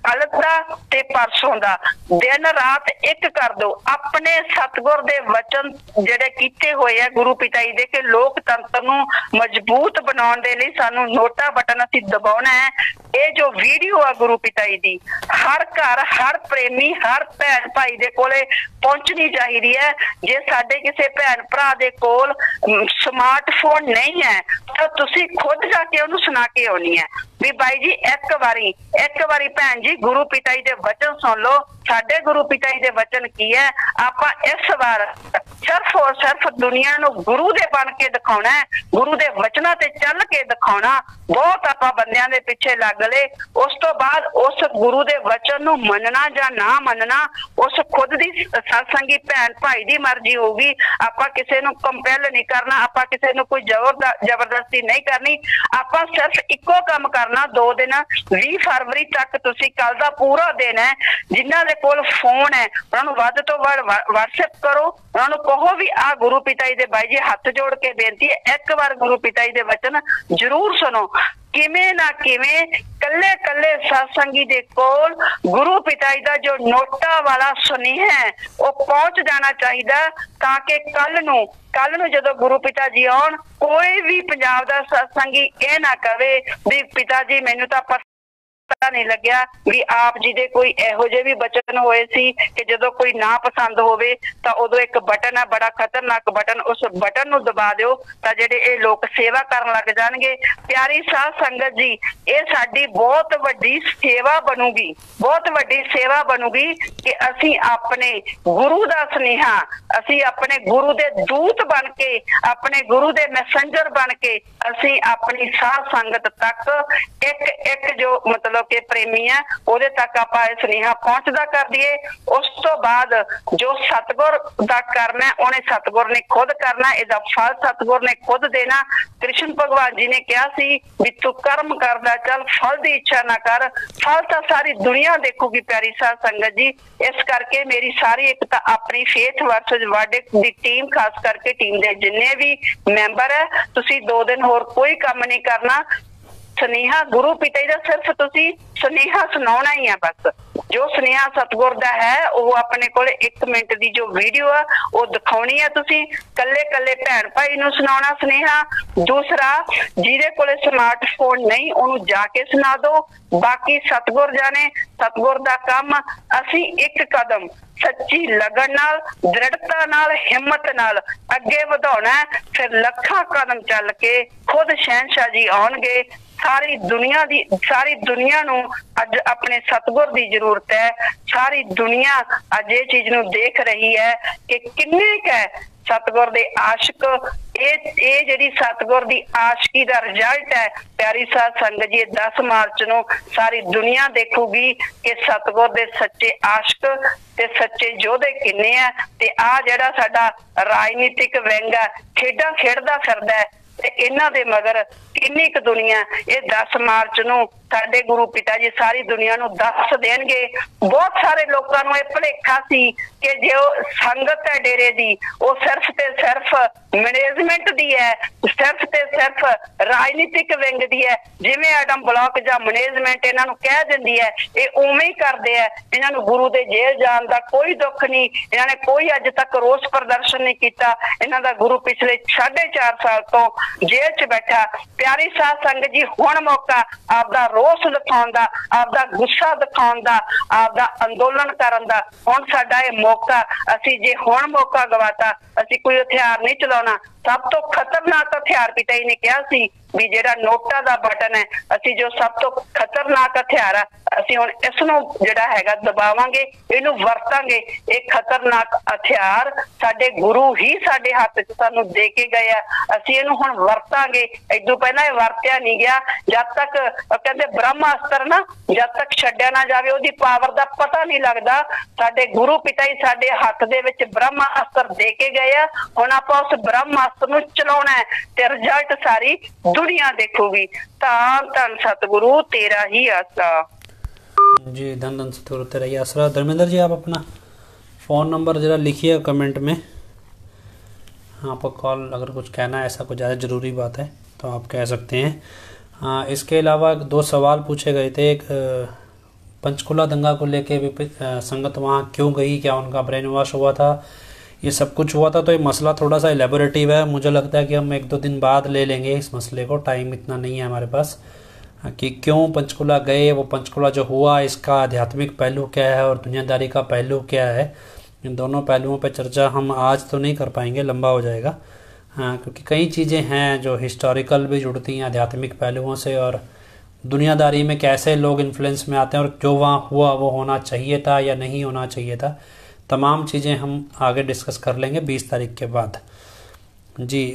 ਕੱਲ ਦਾ ਤੇ ਪਰਸੋਂ ਦਾ ਦਿਨ ਰਾਤ ਇੱਕ ਕਰ ਦੋ। ਆਪਣੇ ਸਤਿਗੁਰ ਦੇ ਵਚਨ ਜਿਹੜੇ ਕੀਤੇ ਹੋਏ ਆ ਗੁਰੂ ਪਿਤਾ ਜੀ ਦੇ ਕਿ ਲੋਕਤੰਤਰ ਨੂੰ ਮਜ਼ਬੂਤ ਬਣਾਉਣ ਦੇ ਲਈ ਸਾਨੂੰ ਨੋਟਾ ਬਟਨ ਅਸੀਂ ਦਬਾਉਣਾ ਹੈ। ਇਹ ਜੋ ਵੀਡੀਓ ਆ ਗੁਰੂ ਪਿਤਾ ਜੀ ਦੀ ਹਰ ਘਰ, ਹਰ ਪ੍ਰੇਮੀ, ਹਰ ਭੈਣ ਭਾਈ ਦੇ ਕੋਲੇ ਪਹੁੰਚਣੀ ਚਾਹੀਦੀ ਹੈ। ਜੇ ਸਾਡੇ ਕਿਸੇ ਭੈਣ ਭਰਾ ਦੇ ਕੋਲ ਸਮਾਰਟਫੋਨ ਨਹੀਂ ਹੈ ਤਾਂ ਤੁਸੀਂ ਖੁਦ ਜਾ ਕੇ ਉਹਨੂੰ ਸੁਣਾ ਕੇ ਆਉਣੀ ਹੈ ਵੀ ਬਾਈ ਜੀ ਇੱਕ ਵਾਰੀ ਭੈਣ ਜੀ ਗੁਰੂ ਪਿਤਾ ਜੀ ਦੇ ਵਚਨ ਸੁਣ ਲਓ। ਸਾਡੇ ਗੁਰੂ ਪਿਤਾ ਜੀ ਦੇ ਵਚਨ ਕੀ ਹੈ? ਆਪਾਂ ਇਸ ਵਾਰ ਸਿਰਫ ਔਰ ਸਿਰਫ ਦੁਨੀਆ ਨੂੰ ਗੁਰੂ ਦੇ ਬਣ ਕੇ ਦਿਖਾਉਣਾ ਹੈ, ਗੁਰੂ ਦੇ ਵਚਨਾਂ ਤੇ ਚੱਲ ਕੇ ਦਿਖਾਉਣਾ। ਬਹੁਤ ਆਪਾਂ ਬੰਦਿਆਂ ਦੇ ਪਿੱਛੇ ਲੱਗ ਲਏ, ਉਸ ਤੋਂ ਬਾਅਦ ਉਸ ਗੁਰੂ ਦੇ ਵਚਨ ਨੂੰ ਮੰਨਣਾ ਜਾਂ ਨਾ ਮੰਨਣਾ ਉਸ ਖੁਦ ਦੀ ਸਤਸੰਗੀ ਭੈਣ ਭਾਈ ਦੀ ਮਰਜ਼ੀ ਹੋਊਗੀ। ਆਪਾਂ ਕਿਸੇ ਨੂੰ ਕੰਪੈਲ ਨਹੀਂ ਕਰਨਾ, ਆਪਾਂ ਕਿਸੇ ਨੂੰ ਕੋਈ ਜ਼ਬਰਦਸਤੀ ਨਹੀਂ ਕਰਨੀ। ਆਪਾਂ ਸਿਰਫ ਇੱਕੋ ਕੰਮ ਕਰਨਾ। 2 ਦਿਨ 20 ਫਰਵਰੀ ਤੱਕ ਤੁਸੀਂ ਕੱਲ ਦਾ ਪੂਰਾ ਦਿਨ ਹੈ, ਜਿਨ੍ਹਾਂ ਦੇ ਕੋਲ ਫੋਨ ਹੈ ਉਹਨਾਂ ਨੂੰ ਵੱਧ ਤੋਂ ਵੱਧ WhatsApp ਕਰੋ। ਉਹਨਾਂ ਨੂੰ ਕਹੋ ਵੀ ਆਹ ਗੁਰੂ ਪਿਤਾ ਜੀ ਦੇ ਬਾਈ ਜੀ ਹੱਥ ਜੋੜ ਕੇ ਬੇਨਤੀ ਹੈ, ਇੱਕ ਵਾਰ ਗੁਰੂ ਪਿਤਾ ਜੀ ਦੇ ਵਚਨ ਜ਼ਰੂਰ ਸੁਣੋ। ਕਿਵੇਂ ਨਾ ਕਿਵੇਂ ਕੱਲੇ ਸਤਸੰਗੀ ਦੇ ਕੋਲ ਗੁਰੂ ਪਿਤਾ ਜੀ ਦਾ ਜੋ ਨੋਟਾ ਵਾਲਾ ਸੁਨੇਹਾ ਹੈ ਉਹ ਪਹੁੰਚ ਜਾਣਾ ਚਾਹੀਦਾ, ਤਾਂ ਕਿ ਕੱਲ ਨੂੰ ਜਦੋਂ ਗੁਰੂ ਪਿਤਾ ਜੀ ਆਉਣ ਕੋਈ ਵੀ ਪੰਜਾਬ ਦਾ ਸਤਸੰਗੀ ਇਹ ਨਾ ਕਵੇ ਵੀ ਪਿਤਾ ਜੀ ਮੈਨੂੰ ਤਾਂ ਪਤਾ ਨਹੀਂ ਲੱਗਿਆ ਵੀ ਆਪ ਜੀ ਦੇ ਕੋਈ ਇਹੋ ਜਿਹੇ ਵੀ ਬਚਨ ਹੋਏ ਸੀ ਕਿ ਜਦੋਂ ਕੋਈ ਨਾ ਪਸੰਦ ਹੋਵੇ ਤਾਂ ਉਦੋਂ ਇੱਕ ਬਟਨ ਹੈ, ਬੜਾ ਖਤਰਨਾਕ ਬਟਨ, ਉਸ ਬਟਨ ਨੂੰ ਦਬਾ ਦਿਓ ਤਾਂ ਜਿਹੜੇ ਇਹ ਲੋਕ ਸੇਵਾ ਕਰਨ ਲੱਗ ਜਾਣਗੇ। ਪਿਆਰੀ ਸਾਧ ਸੰਗਤ ਜੀ, ਇਹ ਸਾਡੀ ਬਹੁਤ ਵੱਡੀ ਸੇਵਾ ਬਣੂਗੀ, ਬਹੁਤ ਵੱਡੀ ਸੇਵਾ ਬਣੂਗੀ ਕਿ ਅਸੀਂ ਆਪਣੇ ਗੁਰੂ ਦਾ ਸੁਨੇਹਾ, ਅਸੀਂ ਆਪਣੇ ਗੁਰੂ ਦੇ ਦੂਤ ਬਣ ਕੇ, ਆਪਣੇ ਗੁਰੂ ਦੇ ਮੈਸੇਂਜਰ ਬਣ ਕੇ ਅਸੀਂ ਆਪਣੀ ਸਾਧ ਸੰਗਤ ਤੱਕ ਇੱਕ ਜੋ ਮਤਲਬ ਕਿ ਪ੍ਰੇਮੀ ਆ ਉਹਦੇ ਤੱਕ ਆਪਾਂ ਇਹ ਸੁਨੇਹਾ ਪਹੁੰਚਦਾ ਕਰ ਦਈਏ। ਉਸ ਤੋਂ ਬਾਅਦ ਜੋ ਸਤਿਗੁਰ ਦਾ ਕਰਨਾ ਉਹਨੇ ਸਤਿਗੁਰ ਨੇ ਖੁਦ ਕਰਨਾ, ਇਹਦਾ ਫਲ ਸਤਿਗੁਰ ਨੇ ਖੁਦ ਦੇਣਾ। ਕ੍ਰਿਸ਼ਨ ਭਗਵਾਨ ਜੀ ਨੇ ਕਿਹਾ ਸੀ ਵੀ ਤੂੰ ਕਰਮ ਕਰਦਾ ਚੱਲ, ਫਲ ਦੀ ਇੱਛਾ ਨਾ ਕਰ, ਫਲ ਤਾਂ ਸਾਰੀ ਦੁਨੀਆ ਦੇਖੂਗੀ। ਪਿਆਰੀ ਸਾਧ ਸੰਗਤ ਜੀ, ਇਸ ਕਰਕੇ ਮੇਰੀ ਸਾਰੀ ਇੱਕ ਤਾਂ ਆਪਣੀ ਫੇਥ ਵਰਸਸ ਵਰਡਿਕਟ ਦੀ ਟੀਮ, ਖਾਸ ਕਰਕੇ ਟੀਮ ਦੇ ਜਿੰਨੇ ਵੀ ਮੈਂਬਰ ਹੈ, ਤੁਸੀਂ 2 ਦਿਨ ਹੋਰ ਕੋਈ ਕੰਮ ਨਹੀਂ ਕਰਨਾ। ਸੁਨੇਹਾ ਗੁਰੂ ਪਿਤਾ ਜੀ ਦਾ ਸਿਰਫ ਤੁਸੀਂ ਸੁਨੇਹਾ ਸੁਣਾਉਣਾ ਹੀ ਆ। ਬਸ ਜੋ ਸੁਨੇਹਾ ਸਤਿਗੁਰ ਦਾ ਹੈ ਉਹ ਆਪਣੇ ਕੋਲ 1 ਮਿੰਟ ਦੀ ਜੋ ਵੀਡੀਓ ਆ ਉਹ ਦਿਖਾਉਣੀ ਆ। ਤੁਸੀਂ ਕੱਲੇ ਭੈਣ ਭਾਈ ਨੂੰ ਸੁਣਾਉਣਾ ਸੁਨੇਹਾ। ਦੂਸਰਾ, ਜਿਹਦੇ ਕੋਲੇ ਸਮਾਰਟਫੋਨ ਨਹੀਂ ਉਹਨੂੰ ਜਾ ਕੇ ਸੁਣਾ ਦਿਓ। ਬਾਕੀ ਸਤਿਗੁਰ ਜਾਣੇ, ਸਤਿਗੁਰ ਦਾ ਕੰਮ। ਅਸੀਂ ਇੱਕ ਕਦਮ ਸੱਚੀ ਲਗਨ ਨਾਲ, ਦ੍ਰਿੜਤਾ ਨਾਲ, ਹਿੰਮਤ ਨਾਲ ਅੱਗੇ ਵਧਾਉਣਾ, ਫਿਰ ਲੱਖਾਂ ਕਦਮ ਚੱਲ ਕੇ ਖੁਦ ਸ਼ਹਿਨशाह ਜੀ ਆਉਣਗੇ। ਸਾਰੀ ਦੁਨੀਆ ਨੂੰ ਅੱਜ ਆਪਣੇ ਸਤਿਗੁਰ ਦੀ ਜ਼ਰੂਰਤ ਹੈ। ਸਾਰੀ ਦੁਨੀਆ ਅੱਜ ਇਹ ਚੀਜ਼ ਨੂੰ ਦੇਖ ਰਹੀ ਹੈ ਕਿ ਕਿੰਨੇ ਕੁ ਹੈ ਸਤਿਗੁਰ ਦੇ ਆਸ਼ਿਕ। ਇਹ ਜਿਹੜੀ ਸਤਿਗੁਰ ਦੀ ਆਸ਼ਕੀ ਦਾ ਰਿਜ਼ਲਟ ਹੈ ਪਿਆਰੀ ਸਾਧ ਸੰਗਤ ਜੀ, 10 ਮਾਰਚ ਨੂੰ ਸਾਰੀ ਦੁਨੀਆ ਦੇਖੂਗੀ ਕਿ ਸਤਿਗੁਰ ਦੇ ਸੱਚੇ ਆਸ਼ਿਕ ਤੇ ਸੱਚੇ ਯੋਧੇ ਕਿੰਨੇ ਆ। ਤੇ ਆ ਜਿਹੜਾ ਸਾਡਾ ਰਾਜਨੀਤਿਕ ਵਿੰਗ ਆ ਖੇਡਾਂ ਖੇਡਦਾ ਫਿਰਦਾ ਹੈ ਤੇ ਇਹਨਾਂ ਦੇ ਮਗਰ ਕਿੰਨੀ ਕੁ ਦੁਨੀਆ। ਇਹ 10 ਮਾਰਚ ਨੂੰ ਸਾਡੇ ਗੁਰੂ ਪਿਤਾ ਜੀ ਸਾਰੀ ਦੁਨੀਆ ਨੂੰ ਦੱਸ ਦੇਣਗੇ। ਬਹੁਤ ਸਾਰੇ ਲੋਕਾਂ ਨੂੰ ਇਹ ਭੁਲੇਖਾ ਸੀ ਕਿ ਜੋ ਸੰਗਤ ਹੈ ਡੇਰੇ ਦੀ ਉਹ ਸਿਰਫ ਤੇ ਸਿਰਫ ਮੈਨੇਜਮੈਂਟ ਦੀ ਹੈ, ਸਿਰਫ ਤੇ ਸਿਰਫ ਰਾਜਨੀਤਿਕ ਵਿੰਗ ਦੀ ਹੈ। ਜਿਵੇਂ ਐਡਮ ਬਲਾਕ ਜਾਂ ਮੈਨੇਜਮੈਂਟ ਇਹਨਾਂ ਨੂੰ ਕਹਿ ਦਿੰਦੀ ਹੈ ਇਹ ਉਵੇਂ ਹੀ ਕਰਦੇ ਆ। ਇਹਨਾਂ ਨੂੰ ਗੁਰੂ ਦੇ ਜੇਲ੍ਹ ਜਾਣ ਦਾ ਕੋਈ ਦੁੱਖ ਨਹੀਂ, ਇਹਨਾਂ ਨੇ ਕੋਈ ਅੱਜ ਤੱਕ ਰੋਸ ਪ੍ਰਦਰਸ਼ਨ ਨਹੀਂ ਕੀਤਾ। ਇਹਨਾਂ ਦਾ ਗੁਰੂ ਪਿਛਲੇ 4.5 ਸਾਲ ਤੋਂ ਜੇਲ੍ਹ 'ਚ ਬੈਠਾ। ਪਿਆਰੀ ਸਾਧ ਸੰਗਤ ਜੀ, ਹੁਣ ਮੌਕਾ ਆਪਦਾ ਰੋਸ ਦਿਖਾਉਣ ਦਾ, ਆਪਦਾ ਗੁੱਸਾ ਦਿਖਾਉਣ ਦਾ, ਆਪਦਾ ਅੰਦੋਲਨ ਕਰਨ ਦਾ ਹੁਣ ਸਾਡਾ ਇਹ ਮੌਕਾ। ਅਸੀਂ ਜੇ ਹੁਣ ਮੌਕਾ ਗਵਾਤਾ, ਅਸੀਂ ਕੋਈ ਹਥਿਆਰ ਨਹੀਂ ਚਲਾਉਣਾ। ਸਭ ਤੋਂ ਖਤਰਨਾਕ ਹਥਿਆਰ ਪਿਤਾ ਜੀ ਨੇ ਕਿਹਾ ਸੀ ਵੀ ਜਿਹੜਾ ਨੋਟਾ ਦਾ ਬਟਨ ਹੈ, ਅਸੀਂ ਜੋ ਸਭ ਤੋਂ ਖਤਰਨਾਕ ਹਥਿਆਰ ਆ, ਅਸੀਂ ਹੁਣ ਇਸ ਨੂੰ ਜਿਹੜਾ ਹੈਗਾ ਦਬਾਵਾਂਗੇ, ਇਹਨੂੰ ਵਰਤਾਂਗੇ। ਇਹ ਖਤਰਨਾਕ ਹਥਿਆਰ ਸਾਡੇ ਗੁਰੂ ਹੀ ਸਾਡੇ ਹੱਥ 'ਚ ਸਾਨੂੰ ਦੇ ਕੇ ਗਏ ਆ, ਅਸੀਂ ਇਹਨੂੰ ਹੁਣ ਵਰਤਾਂਗੇ। ਇਦੋਂ ਪਹਿਲਾਂ ਇਹ ਵਰਤਿਆ ਨਹੀਂ ਗਿਆ। ਜਦ ਤੱਕ ਕਹਿੰਦੇ ਬ੍ਰਹਮਾਸਤਰ ਨਾ ਜਦ ਤੱਕ ਛੱਡਿਆ ਨਾ ਜਾਵੇ ਉਹਦੀ ਪਾਵਰ ਦਾ ਪਤਾ ਨਹੀਂ ਲੱਗਦਾ। ਸਾਡੇ ਗੁਰੂ ਪਿਤਾ ਜੀ ਸਾਡੇ ਹੱਥ ਦੇ ਵਿੱਚ ਬ੍ਰਹਮਾਸਤਰ ਦੇ ਕੇ ਗਏ ਆ। ਹੁਣ ਆਪਾਂ ਉਸ ਬ੍ਰਹਮਾਸਤਰ ਨੂੰ ਚਲਾਉਣਾ ਹੈ ਤੇ ਰਿਜ਼ਲਟ ਸਾਰੀ दुनिया देखोगी। धन सतगुरु तेरा ही आसरा। जी धन धन सतगुरु तेरा ही आसरा। धर्मेंद्र जी, आप अपना फ़ोन नंबर ज़रा लिखिए कमेंट में। आपको कॉल अगर कुछ कहना है, ऐसा कुछ ज़्यादा ज़रूरी बात है तो आप कह सकते हैं। हाँ, इसके अलावा 2 सवाल पूछे गए थे। एक पंचकुला दंगा को लेके भी संगत वहाँ क्यों गई, क्या उनका ब्रेन वॉश हुआ था, ये सब कुछ हुआ था। तो ये मसला थोड़ा सा एलेबोरेटिव है, मुझे लगता है कि हम 1-2 दिन बाद ले लेंगे इस मसले को, टाइम इतना नहीं है हमारे पास कि क्यों पंचकुला गए, वो पंचकुला जो हुआ इसका आध्यात्मिक पहलू क्या है और दुनियादारी का पहलू क्या है। इन दोनों पहलुओं पर चर्चा हम आज तो नहीं कर पाएंगे, लंबा हो जाएगा। हाँ, क्योंकि कई चीज़ें हैं जो हिस्टोरिकल भी जुड़ती हैं आध्यात्मिक पहलुओं से, और दुनियादारी में कैसे लोग इन्फ्लुएंस में आते हैं, और जो वहाँ हुआ वो होना चाहिए था या नहीं होना चाहिए था, तमाम चीज़ें हम आगे डिस्कस कर लेंगे 20 तारीख के बाद। जी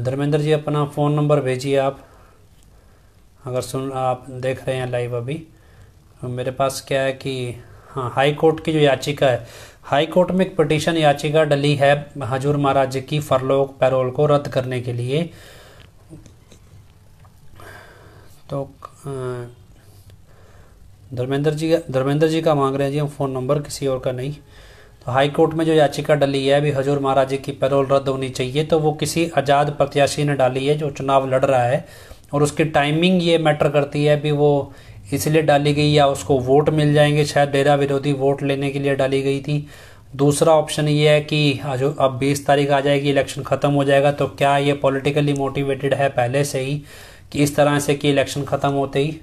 धर्मेंद्र जी अपना फ़ोन नंबर भेजिए आप, अगर आप देख रहे हैं लाइव अभी। मेरे पास क्या है कि हाँ, हाई कोर्ट की जो याचिका है, हाई कोर्ट में एक पिटीशन याचिका डली है हजूर महाराज जी की फरलोग पैरोल को रद्द करने के लिए। तो धर्मेंद्र जी का मांग रहे हैं जी हम फ़ोन नंबर, किसी और का नहीं। तो हाई कोर्ट में जो याचिका डली है अभी हजूर महाराज जी की पैरोल रद्द होनी चाहिए, तो वो किसी आज़ाद प्रत्याशी ने डाली है जो चुनाव लड़ रहा है, और उसकी टाइमिंग ये मैटर करती है अभी वो इसलिए डाली गई या उसको वोट मिल जाएंगे, शायद डेरा विरोधी वोट लेने के लिए डाली गई थी। दूसरा ऑप्शन ये है कि जो अब 20 तारीख आ जाएगी, इलेक्शन ख़त्म हो जाएगा, तो क्या ये पॉलिटिकली मोटिवेटेड है पहले से ही कि इस तरह से कि इलेक्शन ख़त्म होते ही।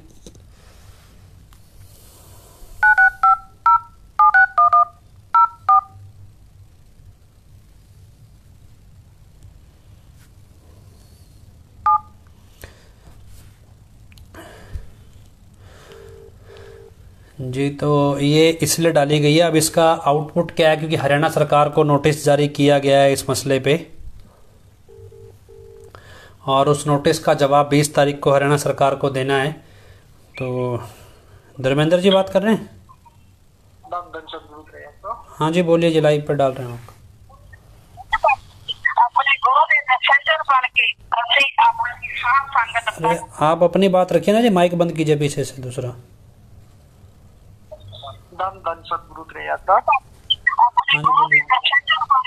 जी तो ये इसलिए डाली गई है। अब इसका आउटपुट क्या है, क्योंकि हरियाणा सरकार को नोटिस जारी किया गया है इस मसले पे, और उस नोटिस का जवाब 20 तारीख को हरियाणा सरकार को देना है। तो धर्मेंद्र जी बात कर रहे हैं? हाँ जी बोलिए जी, लाइव पर डाल रहे हैं आप। अरे आप अपनी बात रखिए ना जी, माइक बंद कीजिए पीछे से। दूसरा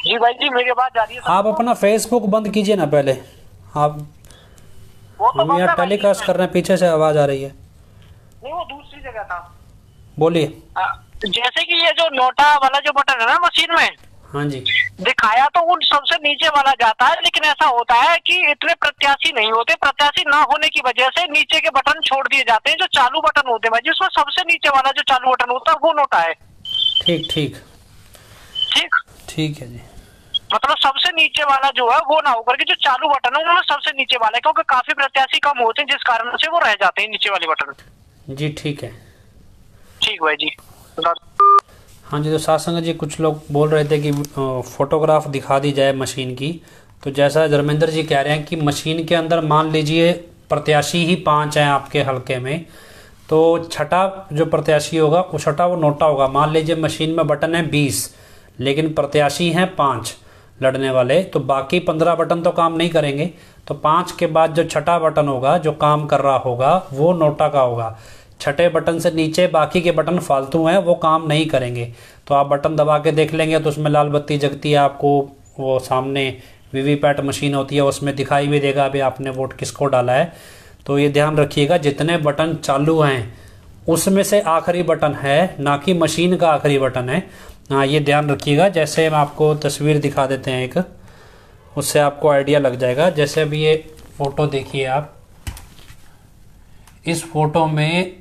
जी भाई जी मेरी बात जा रही है। आप अपना फेसबुक बंद कीजिए ना पहले। आप हम यहाँ टेलीकास्ट कर रहे हैं, पीछे से आवाज आ रही है। नहीं वो दूसरी जगह था। बोलिए। जैसे कि ये जो नोटा वाला जो बटन है ना मशीन में, हाँ जी, दिखाया तो उन सबसे नीचे वाला जाता है, लेकिन ऐसा होता है कि इतने प्रत्याशी नहीं होते, प्रत्याशी ना होने की वजह से नीचे के बटन छोड़ दिए जाते हैं जो चालू बटन होते हैं, जिसमें सबसे नीचे वाला जो चालू बटन होता है वो नोटा है। ठीक ठीक ठीक ठीक है जी। मतलब सबसे नीचे वाला जो है वो ना होकर के जो चालू बटन है वो सबसे नीचे वाला है, क्योंकि काफी प्रत्याशी कम होते हैं जिस कारण से वो रह जाते हैं नीचे वाले बटन। जी ठीक है। ठीक भाई जी। हाँ जी, तो साथ संगत जी कुछ लोग बोल रहे थे कि फोटोग्राफ दिखा दी जाए मशीन की। तो जैसा धर्मेंद्र जी कह रहे हैं कि मशीन के अंदर मान लीजिए प्रत्याशी ही 5 हैं आपके हलके में, तो छठा जो प्रत्याशी होगा वो छठा वो नोटा होगा। मान लीजिए मशीन में बटन है 20 लेकिन प्रत्याशी हैं 5 लड़ने वाले, तो बाकी 15 बटन तो काम नहीं करेंगे। तो 5 के बाद जो छठा बटन होगा जो काम कर रहा होगा वो नोटा का होगा। छठे बटन से नीचे बाकी के बटन फालतू हैं, वो काम नहीं करेंगे। तो आप बटन दबा के देख लेंगे तो उसमें लाल बत्ती जगती है, आपको वो सामने वीवीपैट मशीन होती है उसमें दिखाई भी देगा अभी आपने वोट किसको डाला है। तो ये ध्यान रखिएगा जितने बटन चालू हैं उसमें से आखिरी बटन है, ना कि मशीन का आखिरी बटन है। हाँ ये ध्यान रखिएगा। जैसे हम आपको तस्वीर दिखा देते हैं एक, उससे आपको आइडिया लग जाएगा। जैसे अभी ये फोटो देखिए आप, इस फोटो में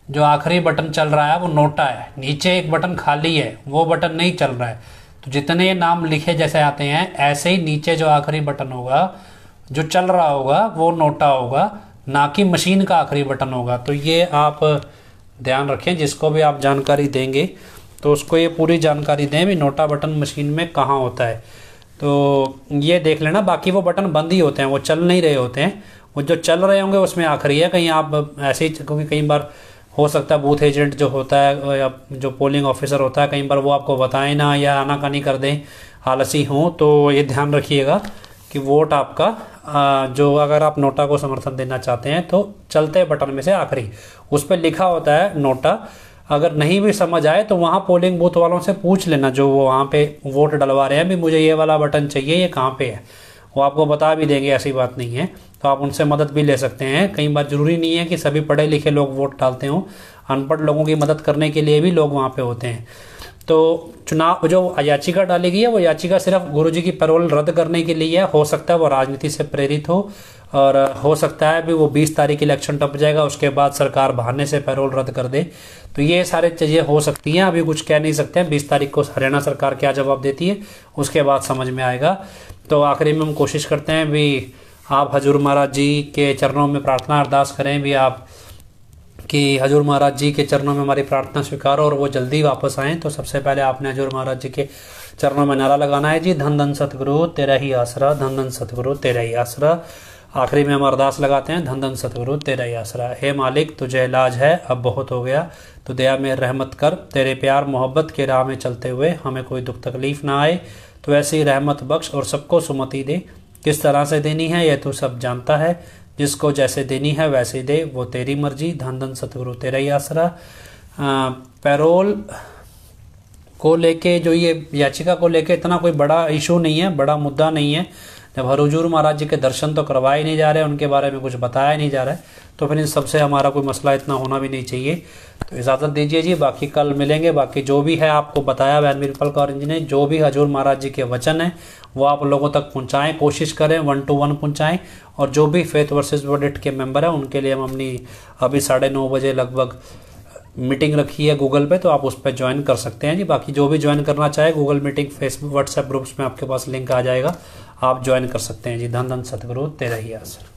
जो आखिरी बटन चल रहा है वो नोटा है, नीचे एक बटन खाली है वो बटन नहीं चल रहा है। तो जितने नाम लिखे जैसे आते हैं ऐसे ही नीचे जो आखिरी बटन होगा जो चल रहा होगा वो नोटा होगा, ना कि मशीन का आखिरी बटन होगा। तो ये आप ध्यान रखें, जिसको भी आप जानकारी देंगे तो उसको ये पूरी जानकारी दें भी नोटा बटन मशीन में कहाँ होता है। तो ये देख लेना, बाकी वो बटन बंद ही होते हैं, वो चल नहीं रहे होते हैं। वो जो चल रहे होंगे उसमें आखिरी है। कहीं आप ऐसे ही, क्योंकि कई बार हो सकता है बूथ एजेंट जो होता है या जो पोलिंग ऑफिसर होता है कई बार वो आपको बताएं ना या आनाकानी कर दें, आलसी हों। तो ये ध्यान रखिएगा कि वोट आपका जो अगर आप नोटा को समर्थन देना चाहते हैं तो चलते बटन में से आखिरी उस पर लिखा होता है नोटा। अगर नहीं भी समझ आए तो वहाँ पोलिंग बूथ वालों से पूछ लेना जो वो वहाँ पे वोट डलवा रहे हैं भी मुझे ये वाला बटन चाहिए, ये कहाँ पे है। वो आपको बता भी देंगे, ऐसी बात नहीं है। तो आप उनसे मदद भी ले सकते हैं। कई बार जरूरी नहीं है कि सभी पढ़े लिखे लोग वोट डालते हों, अनपढ़ लोगों की मदद करने के लिए भी लोग वहाँ पे होते हैं। तो चुनाव जो याचिका डाली गई है वो याचिका सिर्फ गुरुजी की पैरोल रद्द करने के लिए है। हो सकता है वो राजनीति से प्रेरित हो, और हो सकता है भी वो 20 तारीख इलेक्शन टप जाएगा, उसके बाद सरकार बहाने से पैरोल रद्द कर दे। तो ये सारे चीज़ें हो सकती हैं, अभी कुछ कह नहीं सकते हैं। 20 तारीख को हरियाणा सरकार क्या जवाब देती है उसके बाद समझ में आएगा। तो आखिरी में हम कोशिश करते हैं भी आप हजूर महाराज जी के चरणों में प्रार्थना अरदास करें भी आप कि हजूर महाराज जी के चरणों में हमारी प्रार्थना स्वीकारो और वो जल्दी वापस आएँ। तो सबसे पहले आपने हजूर महाराज जी के चरणों में नारा लगाना है जी, धन धन सतगुरु तेरा ही आसरा, धन धन सतगुरु तेरा ही आसरा। आखिरी में हम अरदास लगाते हैं, धन धन सतगुरु तेरा ही आसरा। हे मालिक तुझे इलाज है, अब बहुत हो गया, तो दया में रहमत कर। तेरे प्यार मोहब्बत के राह में चलते हुए हमें कोई दुख तकलीफ ना आए, तो ऐसी रहमत बख्श और सबको सुमति दे। किस तरह से देनी है यह तू सब जानता है, जिसको जैसे देनी है वैसे दे, वो तेरी मर्जी। धन धन सतगुरु तेरा ही आसरा। पैरोल को लेके जो ये याचिका को लेके इतना कोई बड़ा इशू नहीं है, बड़ा मुद्दा नहीं है। जब हजूर महाराज जी के दर्शन तो करवाए नहीं जा रहे, उनके बारे में कुछ बताया नहीं जा रहा है, तो फिर इन सबसे हमारा कोई मसला इतना होना भी नहीं चाहिए। तो इजाज़त दीजिए जी, बाकी कल मिलेंगे। बाकी जो भी है आपको बताया वैन विरपल कौर जी ने, जो भी हजूर महाराज जी के वचन है वो आप लोगों तक पहुँचाएँ, कोशिश करें 1 to 1 पहुँचाएँ। और जो भी फेथ वर्सेस वर्डिक्ट के मेंबर हैं उनके लिए हम अपनी अभी 9:30 बजे लगभग मीटिंग रखी है गूगल पे, तो आप उस पर ज्वाइन कर सकते हैं जी। बाकी जो भी ज्वाइन करना चाहे Google meeting Facebook WhatsApp groups में आपके पास लिंक आ जाएगा, आप ज्वाइन कर सकते हैं जी। धन धन सतगुरु तेरा ही आसरा।